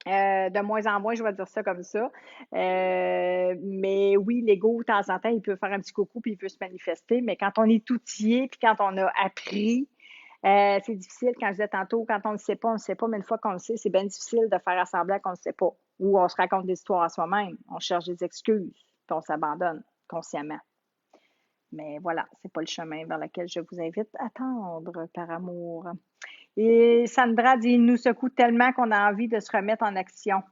De moins en moins, je vais dire ça comme ça. Mais oui, l'ego, de temps en temps, il peut faire un petit coucou puis il peut se manifester. Mais quand on est outillé puis quand on a appris, c'est difficile, quand je disais tantôt, quand on ne sait pas, on ne sait pas, mais une fois qu'on le sait, c'est bien difficile de faire semblant qu'on ne sait pas. Ou on se raconte des histoires à soi-même, on cherche des excuses, puis on s'abandonne consciemment. Mais voilà, c'est pas le chemin vers lequel je vous invite à tendre par amour. Et Sandra dit, il nous secoue tellement qu'on a envie de se remettre en action.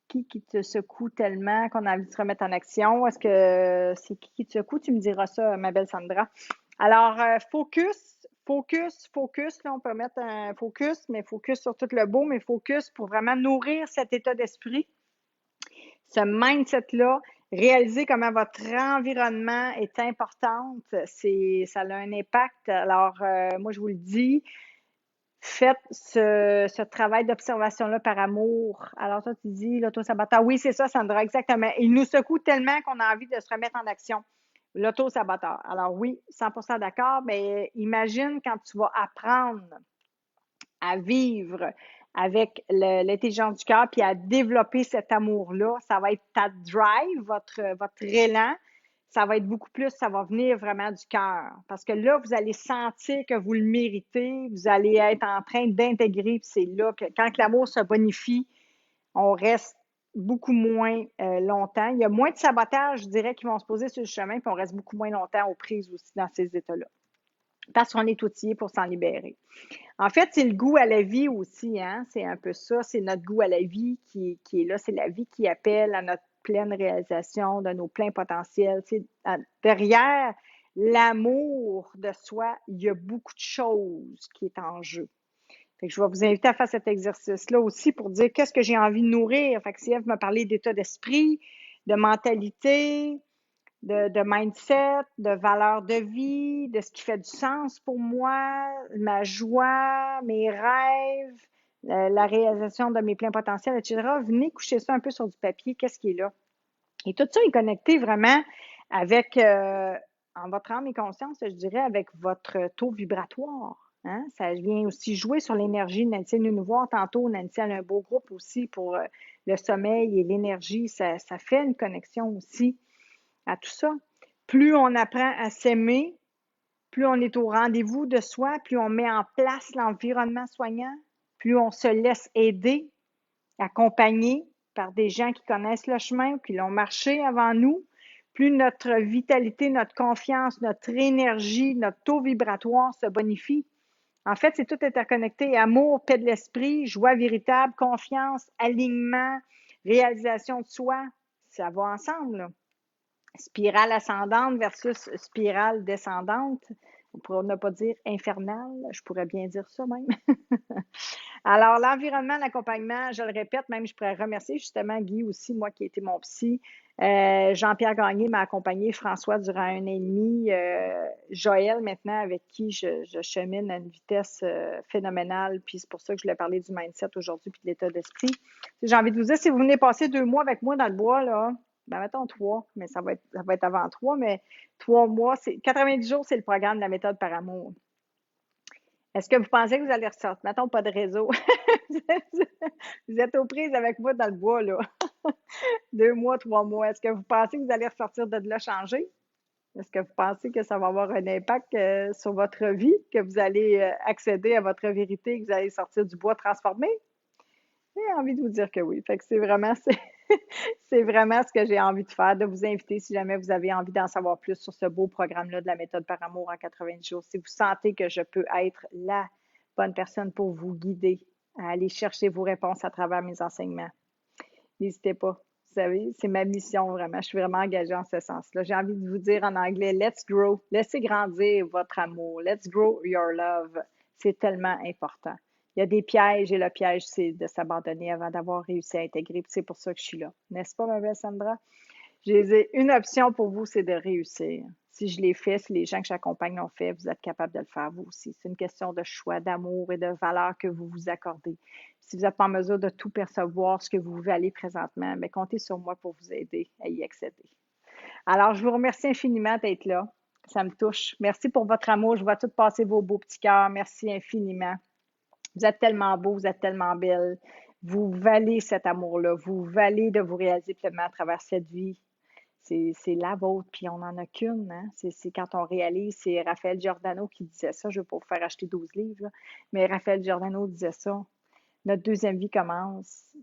Qui te secoue tellement qu'on a envie de se remettre en action? Est-ce que c'est qui te secoue? Tu me diras ça, ma belle Sandra. Alors, focus. Là, on peut mettre un focus, mais focus sur tout le beau, mais focus pour vraiment nourrir cet état d'esprit, ce mindset-là, réaliser comment votre environnement est important. Ça a un impact. Alors, moi, je vous le dis, faites ce travail d'observation-là par amour. Alors, toi, tu dis l'auto-saboteur. Oui, c'est ça, Sandra, exactement. Il nous secoue tellement qu'on a envie de se remettre en action. L'auto-saboteur. Alors, oui, 100% d'accord, mais imagine quand tu vas apprendre à vivre avec l'intelligence du cœur puis à développer cet amour-là. Ça va être ta drive, votre élan. ça va être beaucoup plus, ça va venir vraiment du cœur. Parce que là, vous allez sentir que vous le méritez, vous allez être en train d'intégrer, puis c'est là que quand l'amour se bonifie, on reste beaucoup moins longtemps. Il y a moins de sabotage, je dirais, qui vont se poser sur le chemin, puis on reste beaucoup moins longtemps aux prises aussi dans ces états-là. Parce qu'on est outillé pour s'en libérer. En fait, c'est le goût à la vie aussi, hein? C'est un peu ça, c'est notre goût à la vie qui est là, c'est la vie qui appelle à notre pleine réalisation de nos pleins potentiels. Derrière l'amour de soi, il y a beaucoup de choses qui est en jeu. Fait que je vais vous inviter à faire cet exercice-là aussi pour dire qu'est-ce que j'ai envie de nourrir. Fait que si Ève m'a parlé d'état d'esprit, de mentalité, de mindset, de valeur de vie, de ce qui fait du sens pour moi, ma joie, mes rêves, la réalisation de mes pleins potentiels, etc. Venez coucher ça un peu sur du papier, qu'est-ce qui est là. Et tout ça est connecté vraiment avec, en votre âme et conscience, je dirais, avec votre taux vibratoire. Hein? Ça vient aussi jouer sur l'énergie. Nancy est venue nous voir tantôt. Nancy a un beau groupe aussi pour le sommeil et l'énergie. Ça fait une connexion aussi à tout ça. Plus on apprend à s'aimer, plus on est au rendez-vous de soi, plus on met en place l'environnement soignant, plus on se laisse aider, accompagner par des gens qui connaissent le chemin, qui l'ont marché avant nous, plus notre vitalité, notre confiance, notre énergie, notre taux vibratoire se bonifie. En fait, c'est tout interconnecté. Amour, paix de l'esprit, joie véritable, confiance, alignement, réalisation de soi. Ça va ensemble, là. Spirale ascendante versus spirale descendante. Pour ne pas dire infernale, je pourrais bien dire ça même. Alors, l'environnement, l'accompagnement, je le répète, même je pourrais remercier justement Guy aussi, moi qui a été mon psy. Jean-Pierre Gagné m'a accompagné, François durant 1 an et demi, Joël maintenant avec qui je chemine à une vitesse phénoménale, puis c'est pour ça que je voulais parler du mindset aujourd'hui puis de l'état d'esprit. J'ai envie de vous dire, si vous venez passer 2 mois avec moi dans le bois, là, ben mettons 3, mais ça va être avant 3, mais 3 mois, 90 jours, c'est le programme de la méthode par amour. Est-ce que vous pensez que vous allez ressortir? Mettons pas de réseau. Vous êtes aux prises avec moi dans le bois, là. 2 mois, 3 mois. Est-ce que vous pensez que vous allez ressortir de là changer? Est-ce que vous pensez que ça va avoir un impact sur votre vie, que vous allez accéder à votre vérité, que vous allez sortir du bois transformé? J'ai envie de vous dire que oui. Fait que c'est vraiment, c'est vraiment ce que j'ai envie de faire, de vous inviter si jamais vous avez envie d'en savoir plus sur ce beau programme-là de la méthode par amour en 90 jours. Si vous sentez que je peux être la bonne personne pour vous guider à aller chercher vos réponses à travers mes enseignements, n'hésitez pas. Vous savez, c'est ma mission vraiment. Je suis vraiment engagée en ce sens-là. J'ai envie de vous dire en anglais, let's grow. Laissez grandir votre amour. Let's grow your love. C'est tellement important. Il y a des pièges et le piège, c'est de s'abandonner avant d'avoir réussi à intégrer. C'est pour ça que je suis là. N'est-ce pas, ma belle Sandra? Une option pour vous, c'est de réussir. Si je l'ai fait, si les gens que j'accompagne l'ont fait, vous êtes capable de le faire vous aussi. C'est une question de choix, d'amour et de valeur que vous vous accordez. Si vous n'êtes pas en mesure de tout percevoir ce que vous valez présentement, mais comptez sur moi pour vous aider à y accéder. Alors, je vous remercie infiniment d'être là. Ça me touche. Merci pour votre amour. Je vois tout passer vos beaux petits cœurs. Merci infiniment. Vous êtes tellement beaux, vous êtes tellement belles. Vous valez cet amour-là. Vous valez de vous réaliser pleinement à travers cette vie. C'est la vôtre, puis on n'en a qu'une. Hein? C'est quand on réalise, c'est Raphaël Giordano qui disait ça. Je ne vais pas vous faire acheter 12 livres, là, mais Raphaël Giordano disait ça. Notre deuxième vie commence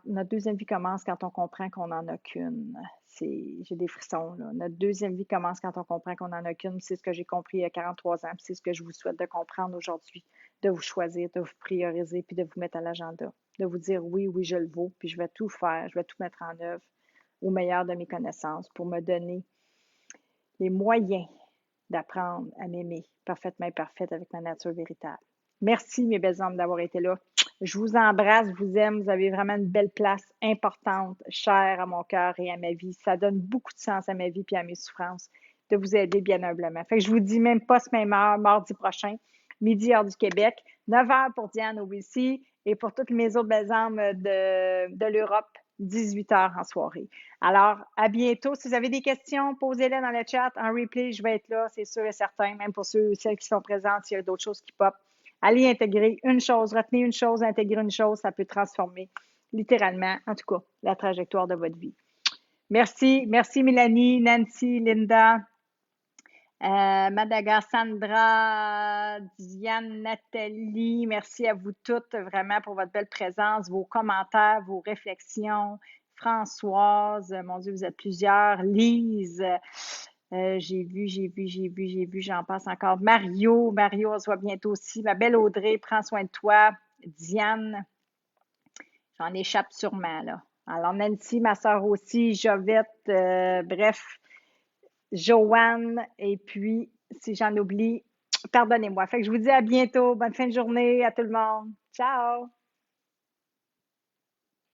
notre deuxième vie commence quand on comprend qu'on n'en a qu'une. J'ai des frissons, là. Notre deuxième vie commence quand on comprend qu'on n'en a qu'une. C'est ce que j'ai compris il y a 43 ans, puis c'est ce que je vous souhaite de comprendre aujourd'hui, de vous choisir, de vous prioriser, puis de vous mettre à l'agenda, de vous dire oui, oui, je le vaux, puis je vais tout faire, je vais tout mettre en œuvre au meilleur de mes connaissances pour me donner les moyens d'apprendre à m'aimer parfaitement et parfaite avec ma nature véritable. Merci, mes belles âmes, d'avoir été là. Je vous embrasse, je vous aime. Vous avez vraiment une belle place importante, chère à mon cœur et à ma vie. Ça donne beaucoup de sens à ma vie et à mes souffrances de vous aider bien humblement. Fait que je vous dis même pas ce même heure, mardi prochain, midi heure du Québec, 9h pour Diane au BC et pour toutes mes autres belles âmes de l'Europe, 18h en soirée. Alors, à bientôt. Si vous avez des questions, posez-les dans le chat. En replay, je vais être là, c'est sûr et certain, même pour celles qui sont présentes, s'il y a d'autres choses qui popent. Allez intégrer une chose, retenez une chose, intégrer une chose, ça peut transformer littéralement, en tout cas, la trajectoire de votre vie. Merci, merci Mélanie, Nancy, Linda, Madagascar, Sandra, Diane, Nathalie. Merci à vous toutes vraiment pour votre belle présence, vos commentaires, vos réflexions. Françoise, mon Dieu, vous êtes plusieurs. Lise, j'ai vu, j'en passe encore. Mario, on se voit bientôt aussi. Ma belle Audrey, prends soin de toi. Diane, j'en échappe sûrement, là. Alors, Nancy, ma soeur aussi, Jovette, bref, Joanne, et puis, si j'en oublie, pardonnez-moi. Fait que je vous dis à bientôt. Bonne fin de journée à tout le monde. Ciao!